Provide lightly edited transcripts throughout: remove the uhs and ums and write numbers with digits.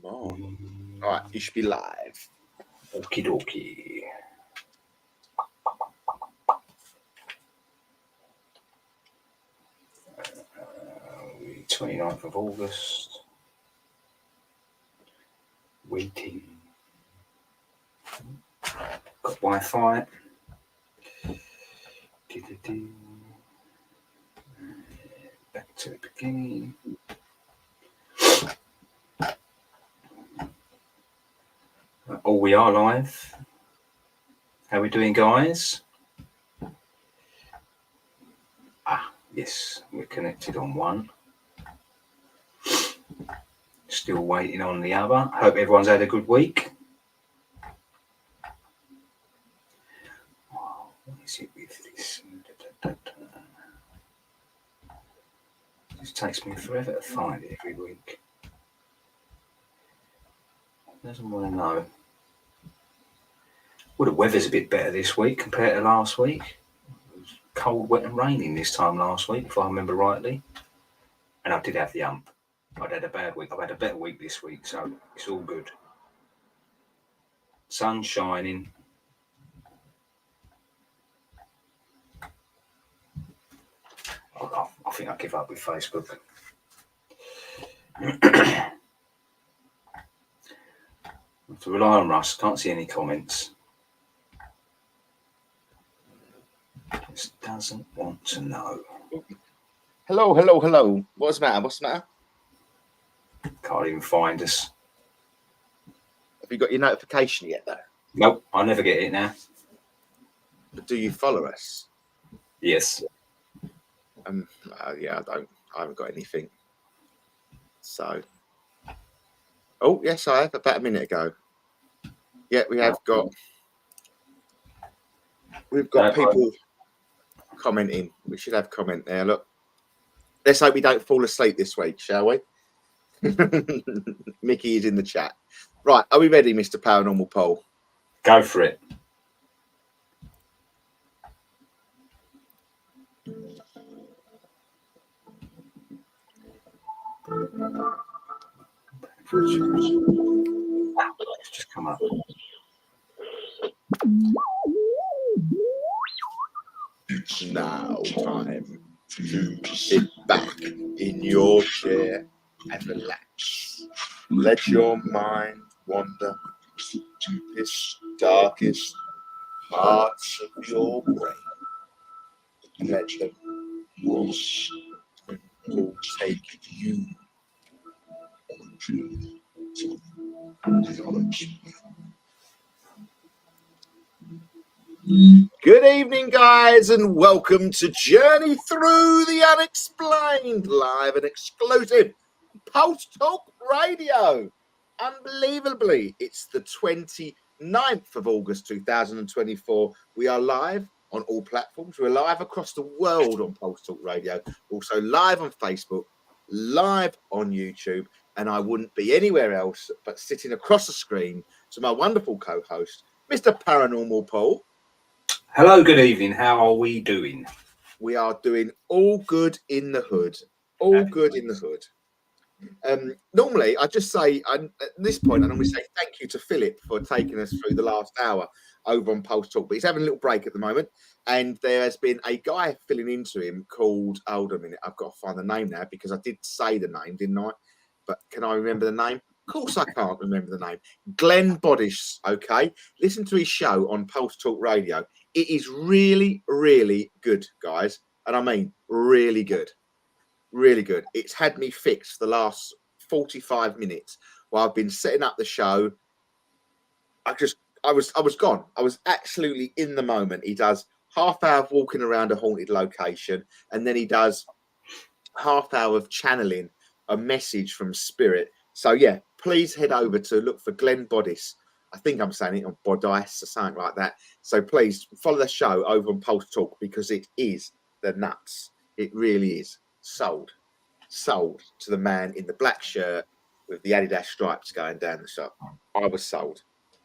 Come on. All right, you should be live. Okie dokie. The 29th of August. Waiting. Got Wi-Fi. Back to the beginning. Oh, we are live. How are we doing, guys? Yes, we're connected on one. Still waiting on the other. Hope everyone's had a good week. What is it with this? This takes me forever to find it every week. Doesn't want to know. Well, the weather's a bit better this week compared to last week. It was cold, wet and raining this time last week, if I remember rightly. And I did have the ump. I'd had a bad week. I've had a better week this week, so it's all good. Sun shining. I think I'll give up with Facebook. I have to rely on Russ. Can't see any comments. Just doesn't want to know. Hello, hello, hello. What's the matter? What's the matter? Can't even find us. Have you got your notification yet, though? Nope, I'll never get it now. But do you follow us? Yes. Yeah, I haven't got anything. So. Oh, yes, I have. About a minute ago. Yeah, we have got. We've got people commenting. We should have comment there. Look. Let's hope we don't fall asleep this week, shall we? Mickey is in the chat. Right, are we ready, Mr. Paranormal Pole? Go for it. It's just come up. It's now time to sit back in your chair and relax. Let your mind wander to this darkest parts of your brain. Let them wash and take you. Good evening, guys, and welcome to Journey Through the Unexplained, live and exclusive Pulse Talk Radio. Unbelievably, it's the 29th of August 2024. We are live on all platforms. We're live across the world on Pulse Talk Radio, also live on Facebook, live on YouTube, and I wouldn't be anywhere else but sitting across the screen to my wonderful co-host, Mr. Paranormal Paul. Hello, good evening. How are we doing? We are doing all good in the hood. All good in the hood. Normally, I just say, at this point, I normally say thank you to Philip for taking us through the last hour over on Pulse Talk. But he's having a little break at the moment. And there has been a guy filling into him called, hold on a minute, I've got to find the name now because I did say the name, didn't I? But can I remember the name? Of course I can't remember the name. Glenn Bodish, okay? Listen to his show on Pulse Talk Radio. It is really, really good, guys. And I mean, really good. Really good. It's had me fixed the last 45 minutes while I've been setting up the show. I was gone. I was absolutely in the moment. He does half hour of walking around a haunted location, and then he does half hour of channeling a message from spirit. So yeah, please head over to look for Glenn Bodice. I think I'm saying it on Bodice or something like that. So please follow the show over on Pulse Talk because it is the nuts. It really is. Sold to the man in the black shirt with the Adidas stripes going down the shop. I was sold.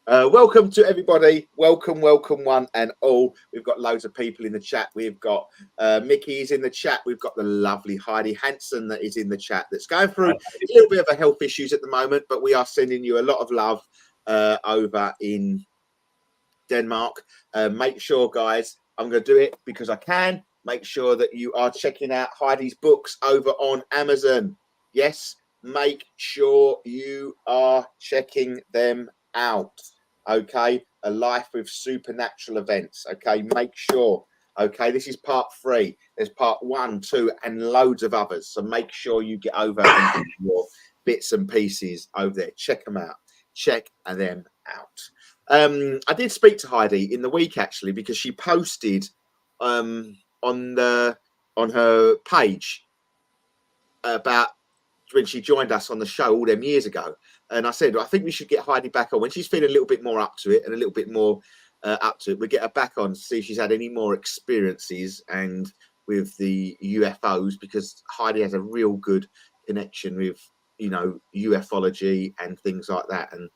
Welcome to everybody. Welcome one and all. We've got loads of people in the chat. We've got Mickey's in the chat. We've got the lovely Heidi Hansen that is in the chat that's going through a little bit of a health issues at the moment, but we are sending you a lot of love over in Denmark. Make sure, guys, I'm going to do it because I can. Make sure that you are checking out Heidi's books over on Amazon. Yes, make sure you are checking them out. Okay, a life with supernatural events. Okay, make sure. Okay, this is part 3. There's part 1, 2, and loads of others. So make sure you get over and get your bits and pieces over there. Check them out. Check them out. I did speak to Heidi in the week actually because she posted on her page about when she joined us on the show all them years ago, and I said I think we should get Heidi back on when she's feeling a little bit more up to it and a little bit more up to it. We get her back on to see if she's had any more experiences and with the UFOs, because Heidi has a real good connection with ufology and things like that, and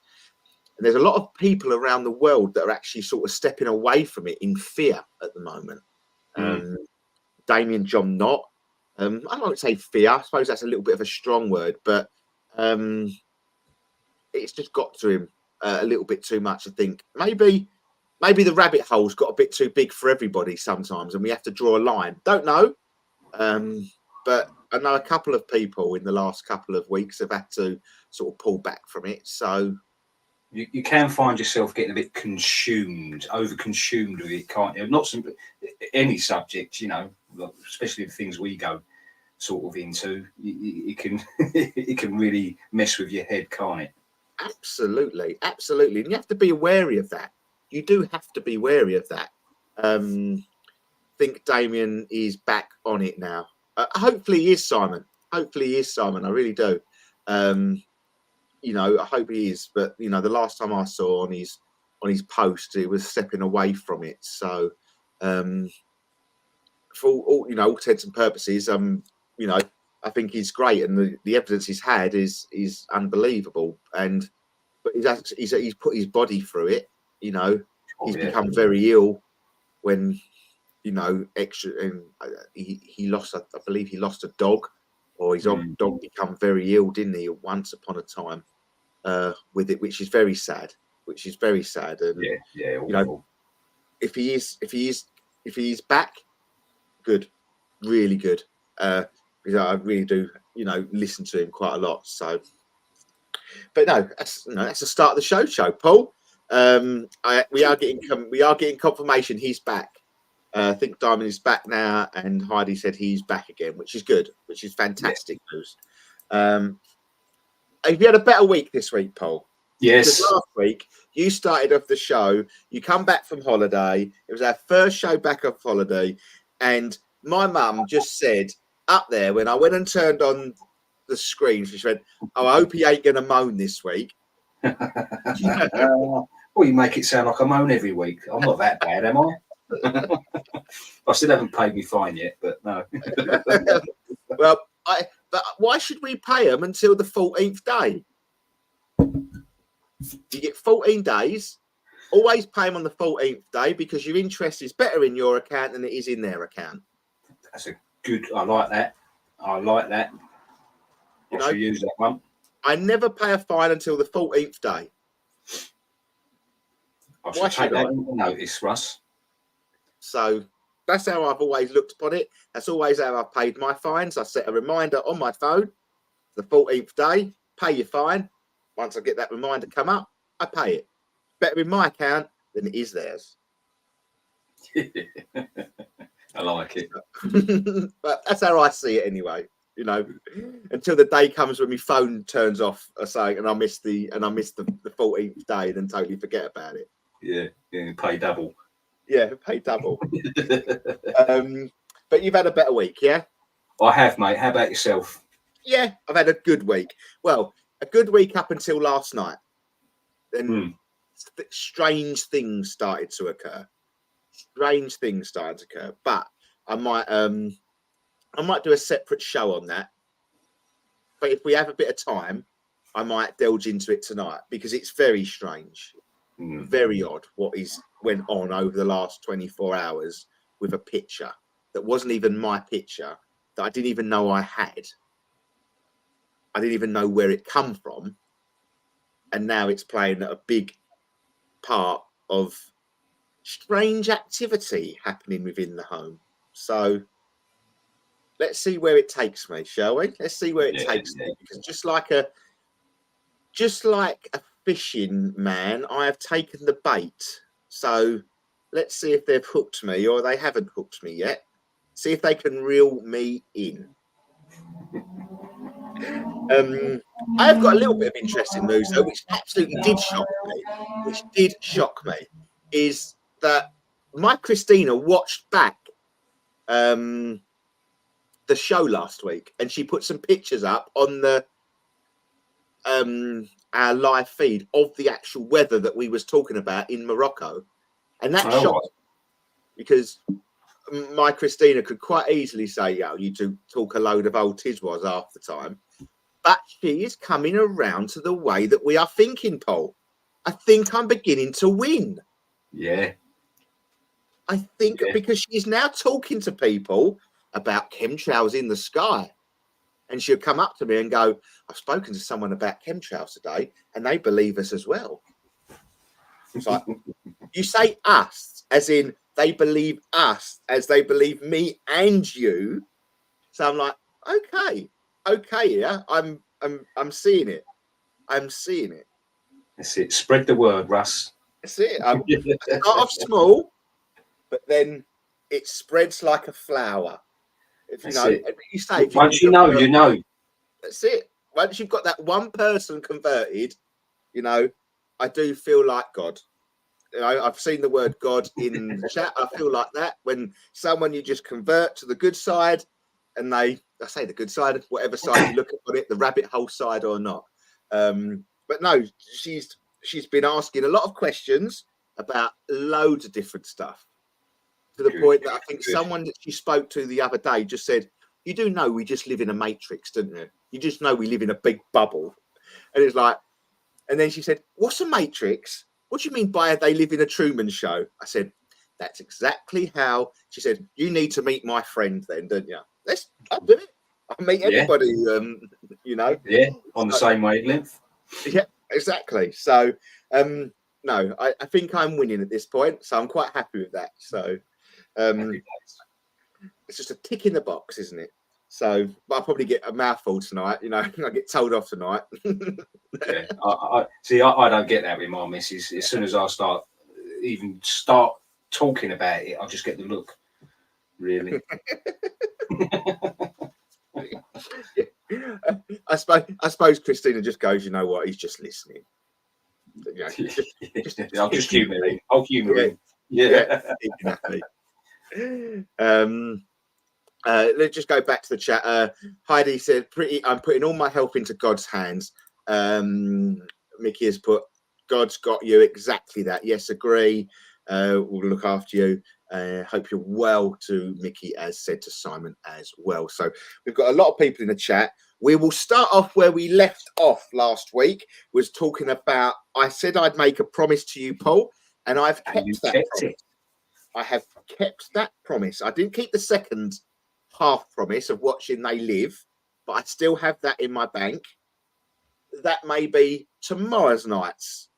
there's a lot of people around the world that are actually sort of stepping away from it in fear at the moment. Damien John Knott. I won't say fear. I suppose that's a little bit of a strong word, but it's just got to him a little bit too much. I think maybe the rabbit hole's got a bit too big for everybody sometimes, and we have to draw a line. Don't know, but I know a couple of people in the last couple of weeks have had to sort of pull back from it. So. You can find yourself getting a bit over-consumed with it, can't you? Not simply any subject, especially the things we go sort of into. It can it can really mess with your head, can't it? Absolutely, and you have to be wary of that. You do have to be wary of that. I think Damien is back on it now. Hopefully, he is, Simon. Hopefully, he is, Simon. I really do. I hope he is, but the last time I saw on his post, it was stepping away from it. So, for all intents and purposes, I think he's great, and the evidence he's had is unbelievable. But he's put his body through it. He's become very ill when extra, and he lost. I believe he lost a dog. Or his dog become very ill, didn't he? Once upon a time, with it, which is very sad. And if he is back, good, really good. Because I really do, listen to him quite a lot. So, but no, that's the start of the show, Paul. We are getting confirmation he's back. I think Diamond is back now, and Heidi said he's back again, which is good, which is fantastic news. Have you had a better week this week, Paul? Yes. Because last week you started off the show, you come back from holiday. It was our first show back off holiday, and my mum just said up there when I went and turned on the screen, she went, "Oh, I hope he ain't going to moan this week." Well, you make it sound like I moan every week. I'm not that bad, am I? I still haven't paid me fine yet, but no. Well, but why should we pay them until the 14th day? You get 14 days. Always pay them on the 14th day because your interest is better in your account than it is in their account. That's a good. I like that. I should use that one. I never pay a fine until the 14th day. I should take that into notice, Russ. So that's how I've always looked upon it. That's always how I've paid my fines. I set a reminder on my phone, the 14th day, pay your fine. Once I get that reminder come up, I pay it. Better in my account than it is theirs. I like it. But that's how I see it anyway. Until the day comes when my phone turns off or something, and I miss the 14th day, and then totally forget about it. Yeah, pay double. Yeah, pay double. But you've had a better week, yeah? I have, mate. How about yourself? Yeah, I've had a good week. Well, a good week up until last night. Then strange things started to occur. But I might do a separate show on that. But if we have a bit of time, I might delve into it tonight because it's very strange. Very odd what went on over the last 24 hours with a picture that wasn't even my picture, that I didn't even know I had. I didn't even know where it come from. And now it's playing a big part of strange activity happening within the home. So let's see where it takes me, shall we? Let's see where it takes me, because just like a fishing man, I have taken the bait. So let's see if they've hooked me or they haven't hooked me yet. See if they can reel me in. I have got a little bit of interesting news, though, which absolutely did shock me, is that my Christina watched back the show last week, and she put some pictures up on the our live feed of the actual weather that we was talking about in Morocco, and that shocked me, because my Christina could quite easily say, "Yo, you do talk a load of old tizwas half the time," but she is coming around to the way that we are thinking, Paul. I think I'm beginning to win. Yeah. I think because she's now talking to people about chemtrails in the sky. And she'll come up to me and go, "I've spoken to someone about chemtrails today, and they believe us as well." It's like, you say us, as in they believe us, as they believe me and you. So I'm like, okay, yeah, I'm seeing it. I'm seeing it. That's it. Spread the word, Russ. That's it. I start off small, but then it spreads like a flower. If you know, you say, once you know, you know. That's it. Once you've got that one person converted, you know, I do feel like God. You know, I've seen the word God in the chat. I feel like that when someone you just convert to the good side, and I say the good side, whatever side you look at it, the rabbit hole side or not. But no, she's been asking a lot of questions about loads of different stuff, to the point that I think someone that she spoke to the other day just said, "You do know we just live in a matrix, don't you? You just know we live in a big bubble." And it's like, and then she said, "What's a matrix? What do you mean by they live in a Truman show?" I said, "That's exactly how." She said, "You need to meet my friend then, don't you?" I'll do it. I'll meet everybody, you know. Yeah, on the same wavelength. Yeah, exactly. So, no, I think I'm winning at this point. So I'm quite happy with that. So, it's just a tick in the box, isn't it? So, but I'll probably get a mouthful tonight. You know, I get told off tonight. Yeah, I don't get that with my missus. As soon as I start talking about it, I just get the look. Really. I suppose Christina just goes, "You know what? He's just listening." You know, I'll just humour him. I'll humour him. Yeah, exactly. Let's just go back to the chat. Heidi said, "I'm putting all my help into God's hands." Mickey has put, "God's got you." Exactly that. Yes, agree. We'll look after you. Hope you're well, to Mickey, as said to Simon as well. So we've got a lot of people in the chat. We will start off where we left off last week, was talking about, I said I'd make a promise to you, Paul, and I've kept that promise. I have kept that promise. I didn't keep the second half promise of watching They Live, but I still have that in my bank. That may be tomorrow's night's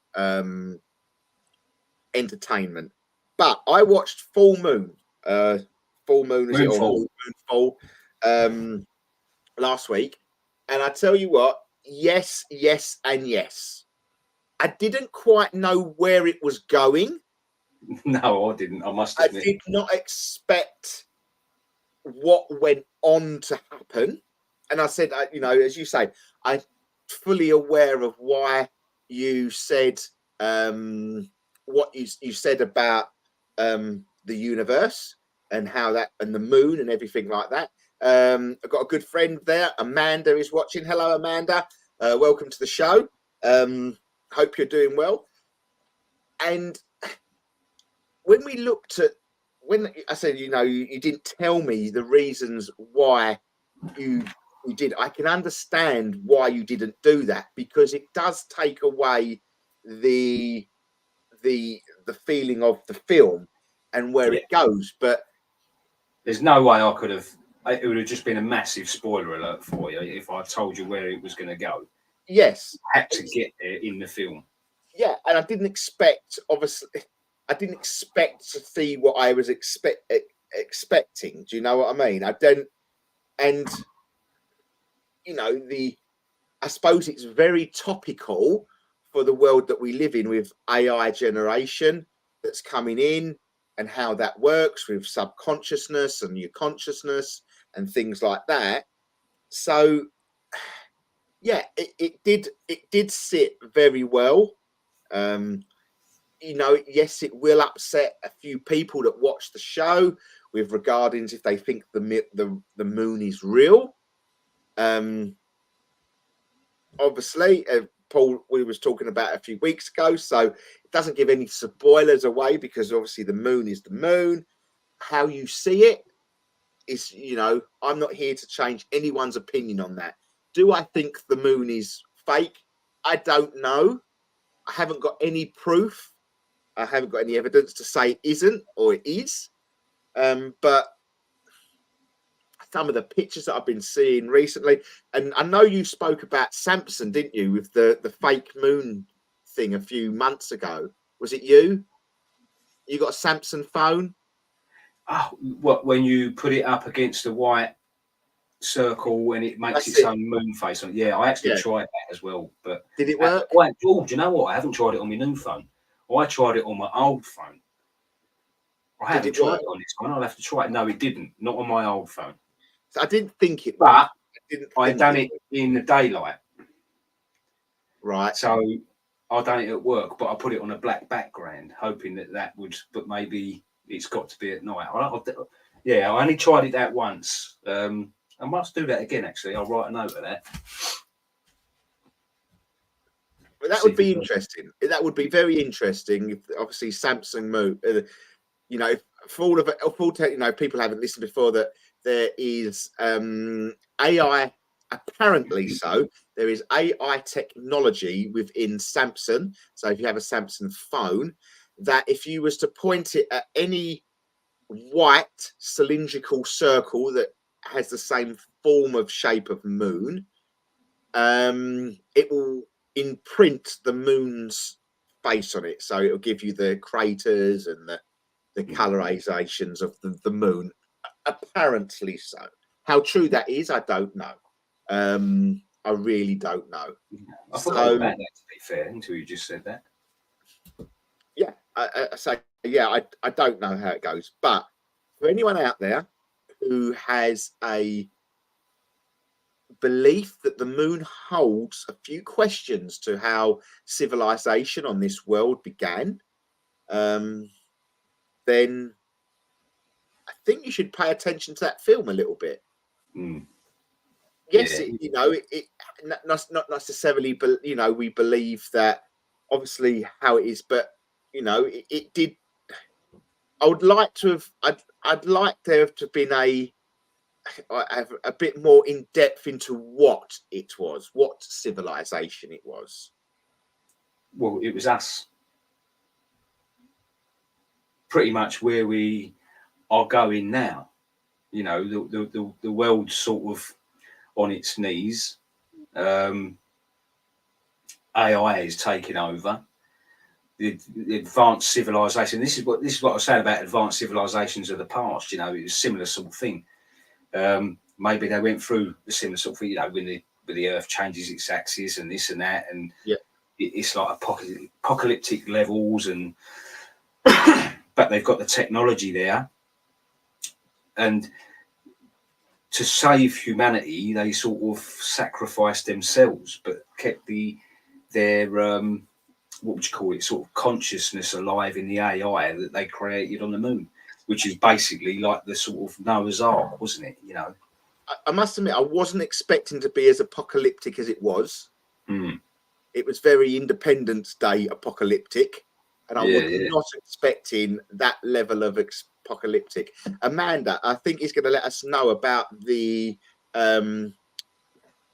entertainment. But I watched Full Moon. Full Moon, is it, or Moonfall, last week. And I tell you what, yes, and yes. I didn't quite know where it was going. No, I didn't. I must admit. I did not expect what went on to happen. And I said, you know, as you say, I'm fully aware of why you said what you said about the universe and how that, and the moon and everything like that. I've got a good friend there. Amanda is watching. Hello, Amanda. Welcome to the show. Hope you're doing well. And when we looked at, when I said, you know, you didn't tell me the reasons why you did, I can understand why you didn't do that, because it does take away the the feeling of the film and where it goes. But there's no way I could have. It would have just been a massive spoiler alert for you if I told you where it was going to go. yes, I had to get there in the film. yeah, and I didn't expect. Obviously, I didn't expect to see what I was expecting. Do you know what I mean? I don't, and you know, I suppose it's very topical for the world that we live in with AI generation that's coming in and how that works with subconsciousness and your consciousness and things like that. So yeah, it did sit very well. You know, yes, it will upset a few people that watch the show with regarding if they think the moon is real. Obviously, Paul, we was talking about a few weeks ago, so it doesn't give any spoilers away because obviously the moon is the moon. How you see it is, you know, I'm not here to change anyone's opinion on that. Do I think the moon is fake? I don't know. I haven't got any proof. I haven't got any evidence to say it isn't or it is. But some of the pictures that I've been seeing recently, and I know you spoke about Samson, didn't you, with the fake moon thing a few months ago? Was it you? You got a Samson phone? Oh, what, when you put it up against a white circle and it makes its own moon face on it? Yeah, I actually tried that as well. But did it work? Do you know what? I haven't tried it on my new phone. I tried it on my old phone. I haven't tried it on this one. I'll have to try it. No, it didn't. Not on my old phone. So I didn't think it would. But I done it in the daylight. Right. So I done it at work, but I put it on a black background, hoping that would. But maybe it's got to be at night. I only tried it that once. I must do that again. Actually, I'll write a note of that. Well, that would be interesting. That would be very interesting. If obviously Samsung Moon, you know, for all of it, you know, people haven't listened before that there is AI. Apparently, so there is AI technology within Samsung. So if you have a Samsung phone, that if you was to point it at any white cylindrical circle that has the same form of shape of moon, it will imprint the moon's face on it, so it'll give you the craters and the colorizations of the moon. Apparently so. How true that is, I don't know. I really don't know. I forgot about that, to be fair, until you just said that. Yeah, I say, yeah, I don't know how it goes, but for anyone out there who has a belief that the moon holds a few questions to how civilization on this world began, then I think you should pay attention to that film a little bit. Yes, you know, it not necessarily, but you know, we believe that obviously how it is, but you know, it did. I would like to have. I'd like there to have been a bit more in depth into what it was, what civilization it was. Well, it was us. Pretty much where we are going now. You know, the world's sort of on its knees. AI is taking over. The advanced civilization. This is what I was saying about advanced civilizations of the past. You know, it was a similar sort of thing. Maybe they went through the similar sort of thing. You know, when the Earth changes its axis and this and that, and it's like apocalyptic levels, and but they've got the technology there, and to save humanity, they sort of sacrificed themselves, but kept their what would you call it, sort of consciousness alive in the AI that they created on the moon, which is basically like the sort of Noah's Ark, wasn't it? You know, I must admit, I wasn't expecting to be as apocalyptic as it was. It was very Independence Day apocalyptic, and I was not expecting that level of apocalyptic. Amanda, I think he's going to let us know about the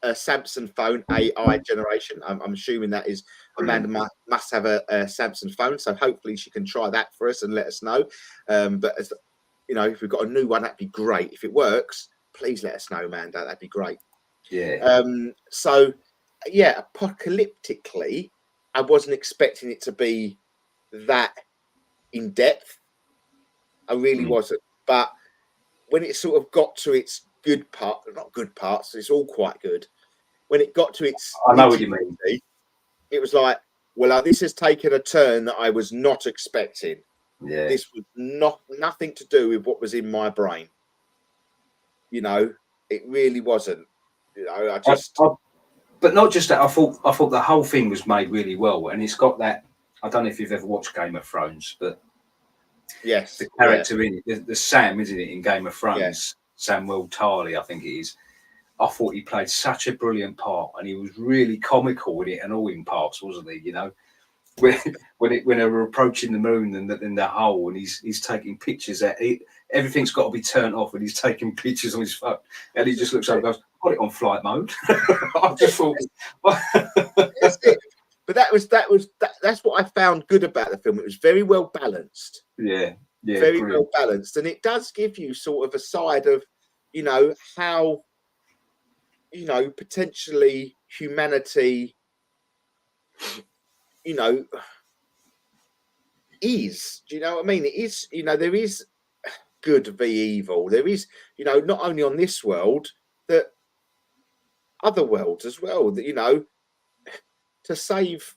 Samsung phone AI generation. I'm assuming that is Amanda must have a Samsung phone, so hopefully she can try that for us and let us know. But as you know, if we've got a new one, that'd be great. If it works, please let us know, Amanda. That'd be great. Yeah. So yeah, apocalyptically, I wasn't expecting it to be that in depth. I really wasn't. But when it sort of got to its good part, not good parts, it's all quite good. When it got to its I know what you mean. It was like, well, this has taken a turn that I was not expecting. Yeah. This was nothing to do with what was in my brain. You know, it really wasn't. You know, I just. But not just that. I thought the whole thing was made really well, and it's got that. I don't know if you've ever watched Game of Thrones, but Yes, the character in it, the Sam, isn't it, in Game of Thrones? Samuel Tarly, I think it is. I thought he played such a brilliant part, and he was really comical with it and all in parts, wasn't he? You know, when they were approaching the moon and the hole, and he's taking pictures. Everything's got to be turned off, and he's taking pictures on his phone, and he just looks over and goes, "Put it on flight mode." I just thought, that's it. But that's what I found good about the film. It was very well balanced. Yeah, very brilliant. well balanced, and it does give you sort of a side of, you know, how, you know, potentially humanity, you know, is. Do you know what I mean? It is, you know, there is good v evil. There is, you know, not only on this world, that other worlds as well. That, you know, to save,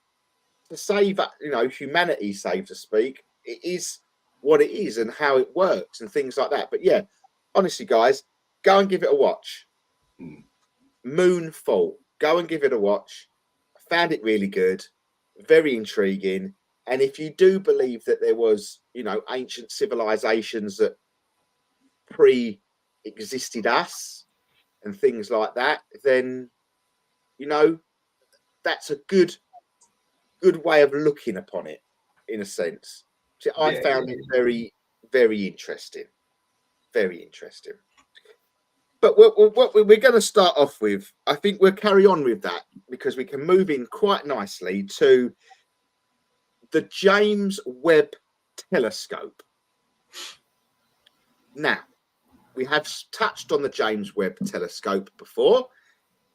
you know, humanity, so to speak, it is what it is and how it works and things like that. But yeah, honestly, guys, go and give it a watch. Moonfall. Go and give it a watch. I found it really good, very intriguing. And if you do believe that there was, you know, ancient civilizations that pre-existed us and things like that, then, you know, that's a good way of looking upon it, in a sense. So I found it very, very interesting. Very interesting. But what we're going to start off with, I think we'll carry on with that because we can move in quite nicely to the James Webb Telescope. Now, we have touched on the James Webb Telescope before,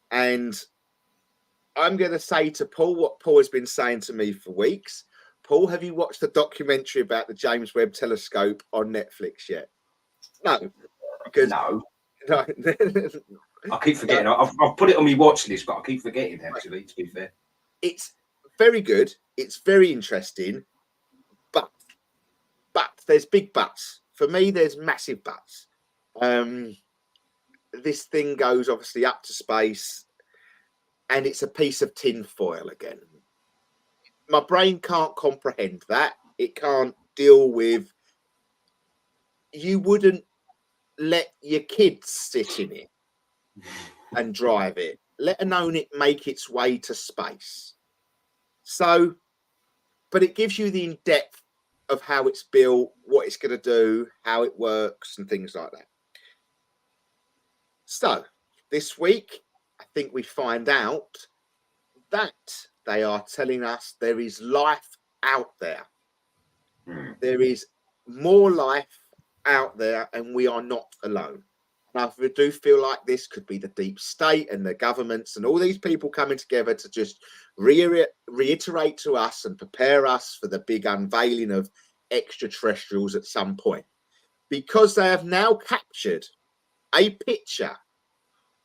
and I'm going to say to Paul what Paul has been saying to me for weeks. Paul, have you watched the documentary about the James Webb Telescope on Netflix yet? No, because no. No. I keep forgetting. I've put it on my watch list, but I keep forgetting, actually, to be fair. It's very good. It's very interesting. But there's big buts. For me, there's massive buts. This thing goes obviously up to space, and it's a piece of tin foil again. My brain can't comprehend that. It can't deal with. You wouldn't let your kids sit in it and drive it, let alone it make its way to space. So, but it gives you the in-depth of how it's built, what it's going to do, how it works, and things like that. So, this week, I think we find out that they are telling us there is life out there. There is more life out there, and we are not alone. Now, I do feel like this could be the deep state and the governments and all these people coming together to just reiterate to us and prepare us for the big unveiling of extraterrestrials at some point. Because they have now captured a picture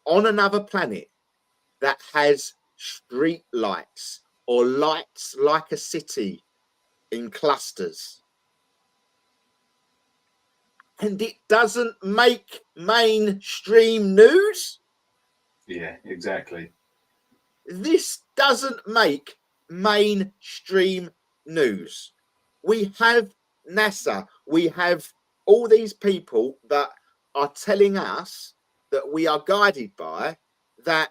on another planet that has street lights or lights like a city in clusters. And it doesn't make mainstream news. Yeah, exactly. This doesn't make mainstream news. We have NASA. We have all these people that are telling us that we are guided by, that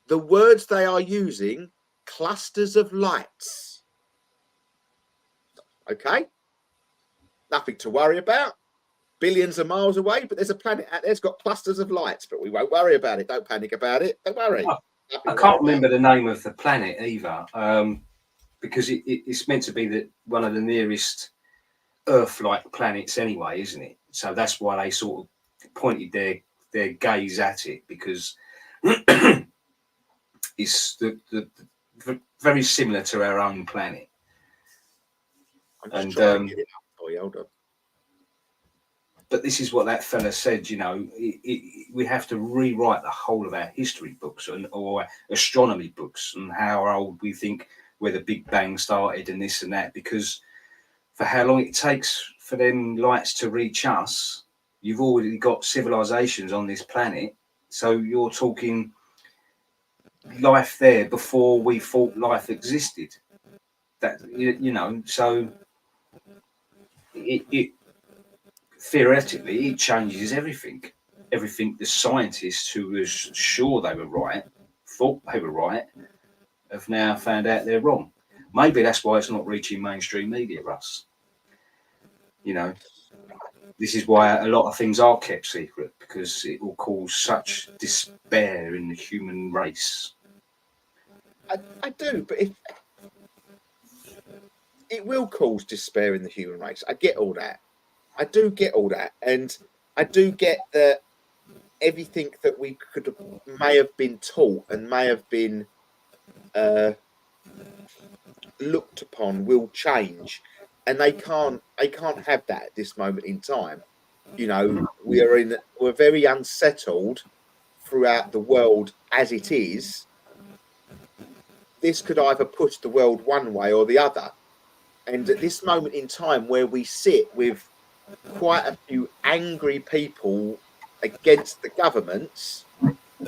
the words they are using, clusters of lights. Okay? Nothing to worry about. Billions of miles away, but there's a planet out there's got clusters of lights, but we won't worry about it. Don't panic about it. Don't worry. I can't remember the name of the planet either. because it's meant to be that one of the nearest Earth-like planets anyway, isn't it? So that's why they sort of pointed their gaze at it, because it's very similar to our own planet. I'm just And trying to get it up for you. Hold on. but this is what that fella said. You know, we have to rewrite the whole of our history books or astronomy books and how old we think where the Big Bang started and this and that, because for how long it takes for them lights to reach us, you've already got civilizations on this planet. So you're talking life there before we thought life existed. That you know, so it theoretically it changes everything. Everything the scientists who was sure they were right, thought they were right, have now found out they're wrong. Maybe that's why it's not reaching mainstream media, Russ. You know, this is why a lot of things are kept secret, because it will cause such despair in the human race. I do, but if it will cause despair in the human race, I get all that. I do get all that, and I do get that everything that we may have been taught and may have been looked upon will change, and they can't have that at this moment in time. You know, we're very unsettled throughout the world as it is. This could either push the world one way or the other. And at this moment in time, where we sit with quite a few angry people against the governments,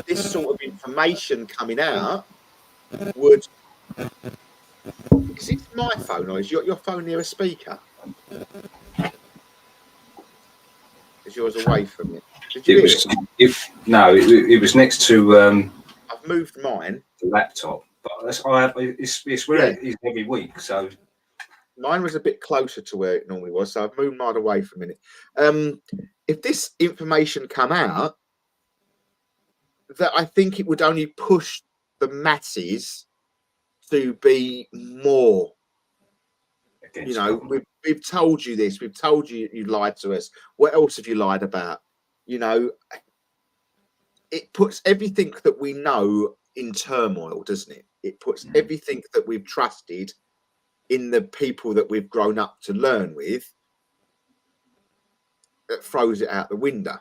this sort of information coming out would. Is it my phone or is your phone near a speaker? Is yours away from it? Did you It hear was it? if no, it was next to I've moved mine. the laptop, but it's where Yeah, it is every week. So mine was a bit closer to where it normally was, so I've moved mine away for a minute. Um, if this information come out, that I think it would only push the masses to be more. You against know, government, we've told you this. We've told you you lied to us. What else have you lied about? You know, it puts everything that we know in turmoil, doesn't it? It puts everything that we've trusted in the people that we've grown up to learn with. It throws it out the window.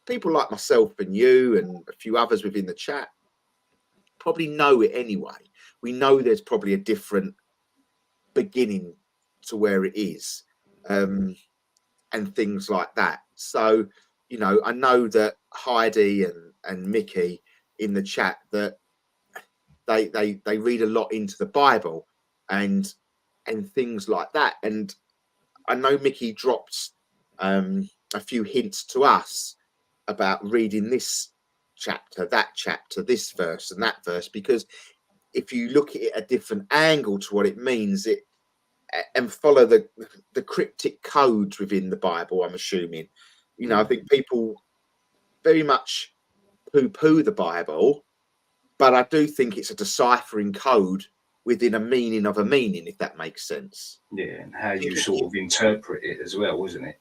People like myself and you and a few others within the chat probably know it anyway. We know there's probably a different beginning to where it is, and things like that. So, you know, I know that Heidi and Mickey in the chat that they read a lot into the Bible and things like that. And I know Mickey dropped a few hints to us about reading this chapter, this verse, and that verse, because if you look at it a different angle to what it means, it and follow the cryptic codes within the Bible, I'm assuming. You know, I think people very much poo-poo the Bible, but I do think it's a deciphering code within a meaning of a meaning, if that makes sense. yeah, and how I you think sort of interpret it as well, wasn't it?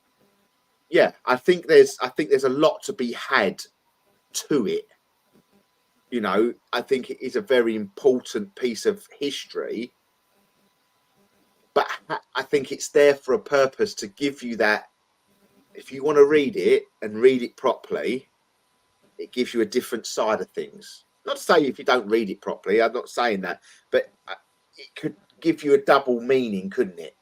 yeah, I think there's a lot to be had to it. You know, I think it is a very important piece of history, but I think it's there for a purpose to give you that. If you want to read it and read it properly, it gives you a different side of things. Not to say if you don't read it properly, I'm not saying that, but it could give you a double meaning, couldn't it?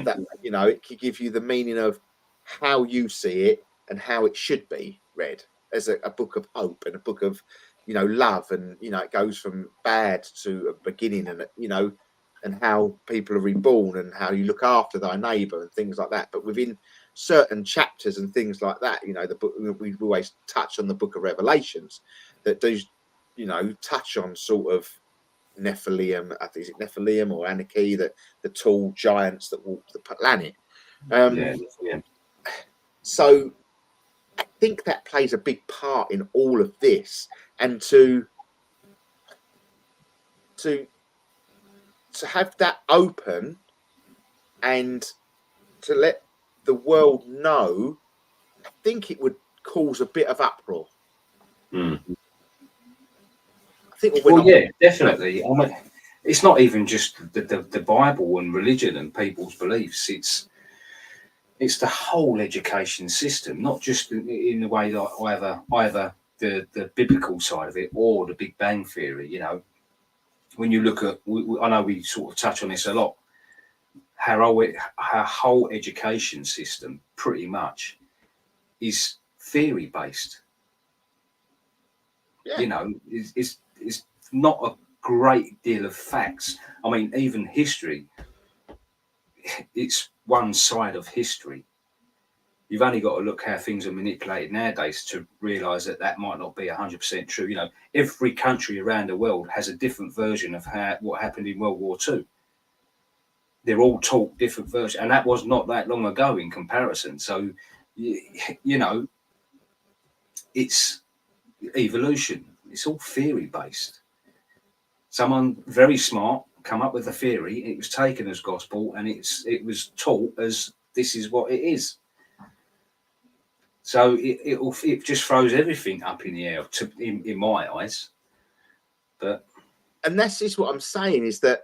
That, you know, it could give you the meaning of how you see it and how it should be read as a book of hope and a book of, you know, love, and you know, it goes from bad to a beginning, and you know, and how people are reborn and how you look after thy neighbor and things like that. But within certain chapters and things like that, you know, the book, we always touch on the book of Revelations that do, you know, touch on sort of Nephilim. I think, is it Nephilim or Anarchy, the tall giants that walk the planet. Yeah, yeah, So I think that plays a big part in all of this, and to to have that open and to let the world know, I think it would cause a bit of uproar. Mm. I think Well, yeah, definitely. I mean, it's not even just the Bible and religion and people's beliefs. It's the whole education system, not just in the way that either the biblical side of it or the Big Bang Theory. You know, when you look at, I know we sort of touch on this a lot. Our whole education system pretty much is theory based. Yeah. You know, is not a great deal of facts. I mean, even history, it's one side of history. You've only got to look how things are manipulated nowadays to realise that that might not be 100% true. You know, every country around the world has a different version of what happened in World War II. They're all taught different versions, and that was not that long ago in comparison. So, you know, it's evolution. It's all theory based. Someone very smart come up with a theory. It was taken as gospel, and it was taught as this is what it is. So it just throws everything up in the air, in my eyes. And that's just what I'm saying, is that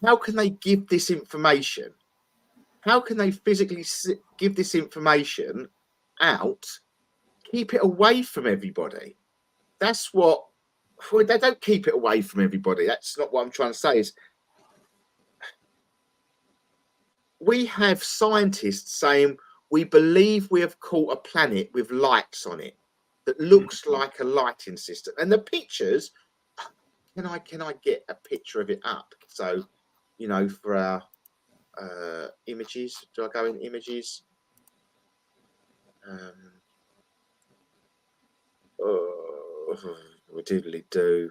how can they give this information? How can they physically give this information out, keep it away from everybody? That's what, well, they don't keep it away from everybody. That's not what I'm trying to say. Is we have scientists saying we believe we have caught a planet with lights on it that looks like a lighting system. And the pictures, can I get a picture of it up? So, you know, for our images, do I go in images? Oh, we diddly do.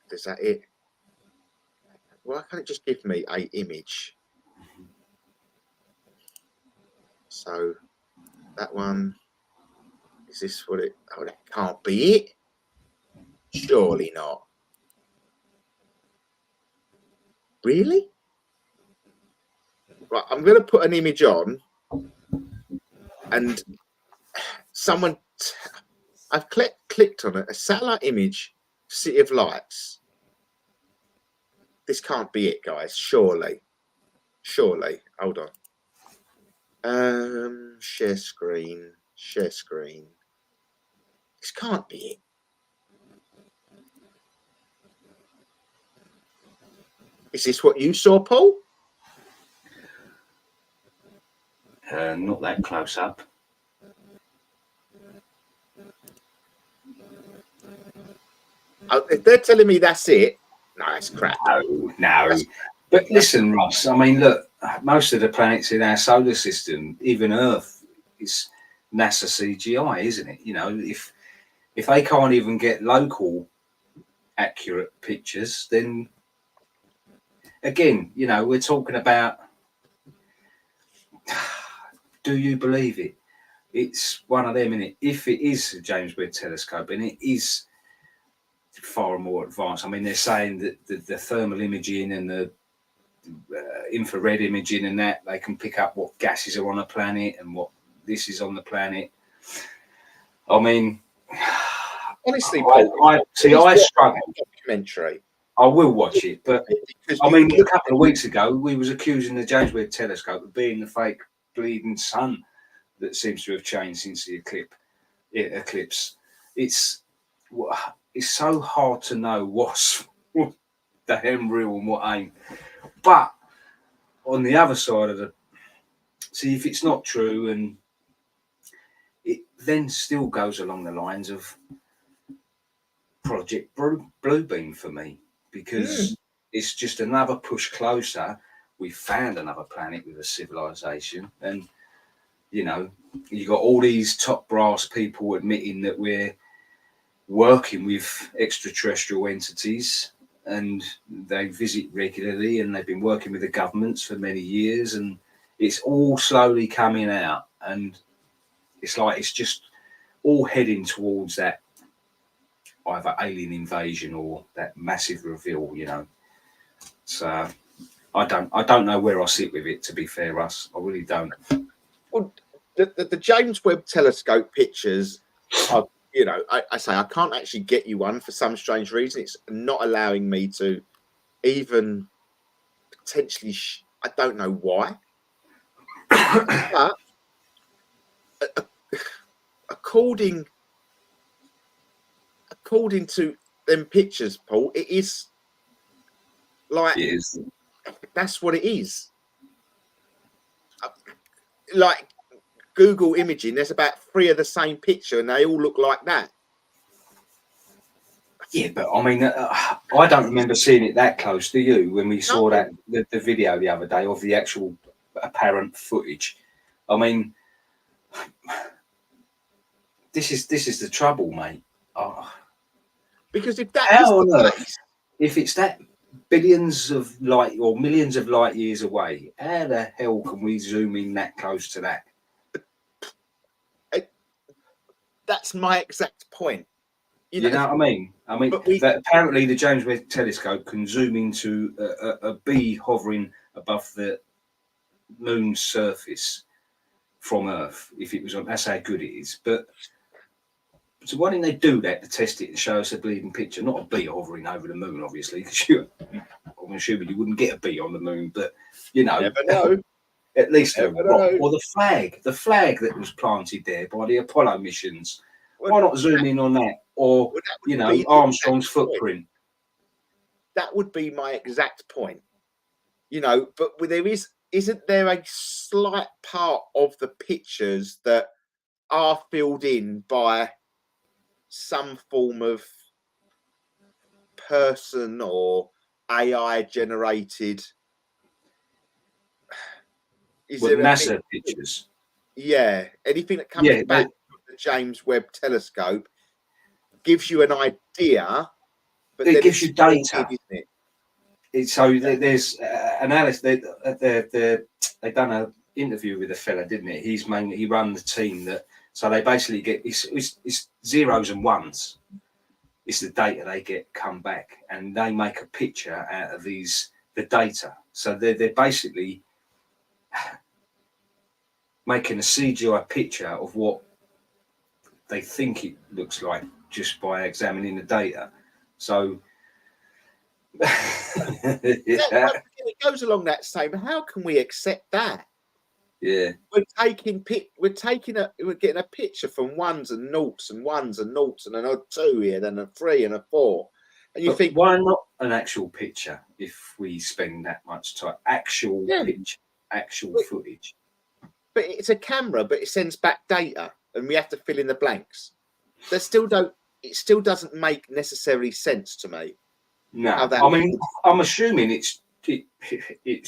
Is that it? Why can't it just give me a image? So that one, is this what it? Oh, that can't be it. Surely not. Really? Right, I'm going to put an image on, and someone, I've clicked on it, a satellite image, City of Lights. This can't be it, guys. Surely. Hold on. Share screen. This can't be it. Is this what you saw, Paul? Not that close up. Oh, if they're telling me that's it, no, it's crap. No. But listen, Russ, I mean, look, most of the planets in our solar system, even Earth, is NASA CGI, isn't it? You know, if they can't even get local accurate pictures, then again, you know, we're talking about, do you believe it? It's one of them, innit? If it is a James Webb telescope and it is far more advanced, I mean, they're saying that the thermal imaging and the infrared imaging and that, they can pick up what gases are on a planet and what this is on the planet. I mean, honestly, Paul, I struggle. Documentary. I will watch it, but I mean, a couple of weeks ago, we was accusing the James Webb telescope of being the fake bleeding sun that seems to have changed since the eclipse. It's so hard to know what's damn real and what ain't. But on the other side of see if it's not true, and it then still goes along the lines of Project Bluebeam for me, because it's just another push closer. We found another planet with a civilization, and you know, you got all these top brass people admitting that we're working with extraterrestrial entities, and they visit regularly, and they've been working with the governments for many years, and it's all slowly coming out, and it's like it's just all heading towards that either alien invasion or that massive reveal, you know. So I don't know where I sit with it. To be fair, Russ, I really don't. Well, the James Webb Telescope pictures are, I say I can't actually get you one for some strange reason. It's not allowing me to even potentially. I don't know why. But according to them pictures, Paul, it is like It is. that's what it is. Like Google imaging, there's about 3 of the same picture, and they all look like that. Yeah, but I mean, I don't remember seeing it that close. Do you? When we saw that the video the other day of the actual apparent footage, I mean, this is the trouble, mate. Oh, Because if that is how on the earth, case, if it's that billions of light or millions of light years away, how the hell can we zoom in that close to that? that's my exact point. You know what I mean? I mean, but we, that apparently the James Webb Telescope can zoom into a bee hovering above the moon's surface from Earth. If it was on, that's how good it is. But so why didn't they do that to test it and show us a bleeding picture? Not a bee hovering over the moon, obviously, because I'm assuming you wouldn't get a bee on the moon. But you know, never know. at least a Never rock know. or the flag that was planted there by the Apollo missions. Well, Why not zoom in on that? Or that would be the Armstrong's exact point. footprint. That would be my exact point. But isn't there a slight part of the pictures that are filled in by some form of person or AI generated? Is With there a NASA bit? pictures. Yeah, anything that comes Yeah, back from the James Webb Telescope gives you an idea, but it then gives it's you data. isn't it? So there's analysis. They done an interview with a fella, didn't it? He run the team that. So they basically get it's zeros and ones. It's the data they get come back, and they make a picture out of the data. So they're basically making a CGI picture of what they think it looks like just by examining the data. So Once again, it goes along that same. How can we accept that? yeah. We're getting a picture from ones and noughts and ones and noughts and an odd 2 here, then a 3 and a 4, and you But think, why not an actual picture if we spend that much time? Actual yeah, picture, actual but, footage. but it's a camera, but it sends back data, and we have to fill in the blanks. It still doesn't make necessary sense to me. No, I mean, I'm assuming it's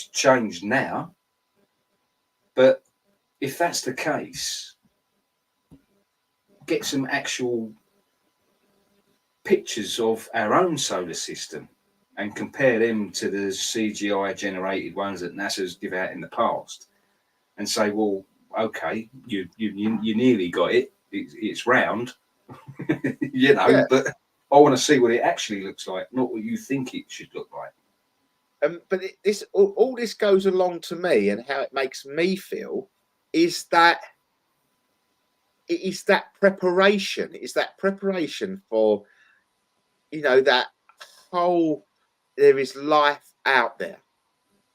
changed now. But if that's the case, get some actual pictures of our own solar system and compare them to the CGI generated ones that NASA's give out in the past, and say, well, okay, you nearly got it. It's round, Yeah. But I want to see what it actually looks like, not what you think it should look like. But all this goes along to me, and how it makes me feel is that it is that preparation. It's that preparation for that whole there is life out there.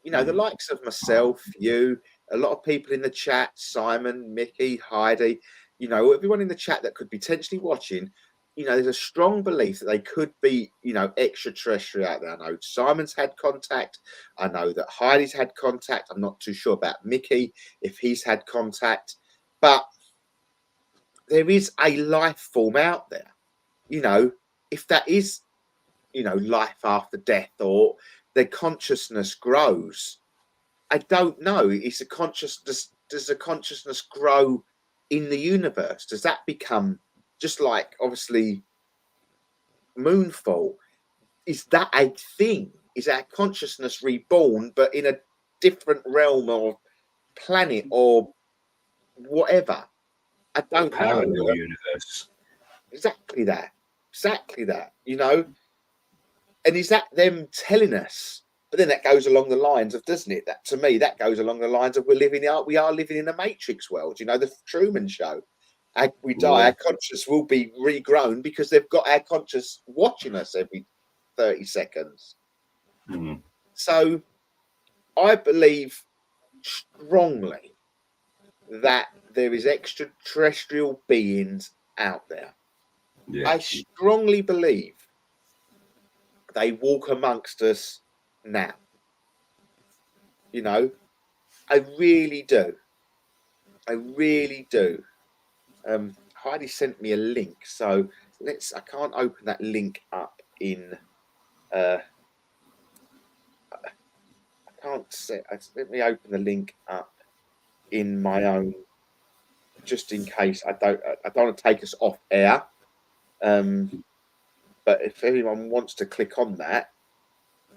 The likes of myself, you, a lot of people in the chat, Simon, Mickey, Heidi, everyone in the chat that could potentially watching. There's a strong belief that they could be, extraterrestrial out there. I know Simon's had contact. I know that Heidi's had contact. I'm not too sure about Mickey if he's had contact, but there is a life form out there. If that is, life after death or their consciousness grows. I don't know. Is the consciousness does the consciousness grow in the universe? Does that become just like obviously Moonfall? Is that a thing? Is our consciousness reborn, but in a different realm or planet or whatever? I don't know. Parallel universe. Exactly that. Exactly that. And is that them telling us? But then that goes along the lines of, doesn't it? That, to me, that goes along the lines of we are living in a Matrix world. You know, the Truman Show. We die, our conscious will be regrown because they've got our conscious watching us every 30 seconds. Mm. So I believe strongly that there is extraterrestrial beings out there. Yeah. I strongly believe they walk amongst us now. You know, I really do. I really do. Heidi sent me a link, so I can't open that link up in. I can't say. Let me open the link up in my own, just in case I don't want to take us off air. But if anyone wants to click on that,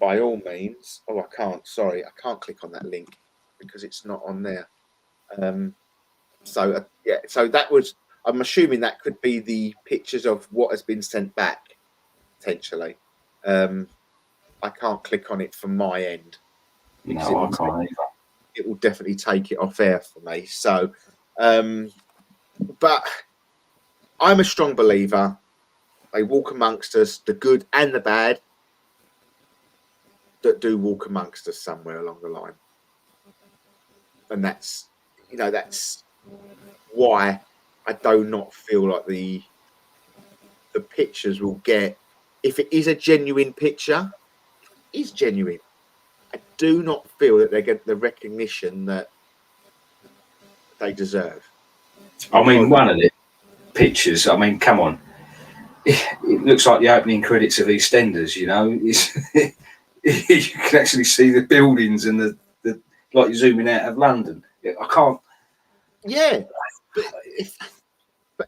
by all means. Oh, I can't. Sorry, I can't click on that link because it's not on there. So that was. I'm assuming that could be the pictures of what has been sent back, potentially. I can't click on it from my end. No, I can't either. It will definitely take it off air for me. So, but I'm a strong believer. They walk amongst us, the good and the bad, that do walk amongst us somewhere along the line. And that's why I do not feel like the pictures will get, if it is a genuine picture, is genuine. I do not feel that they get the recognition that they deserve. I mean, one of the pictures, I mean, come on. It looks like the opening credits of EastEnders, you know. You can actually see the buildings and the like you're zooming out of London. I can't. Yeah, but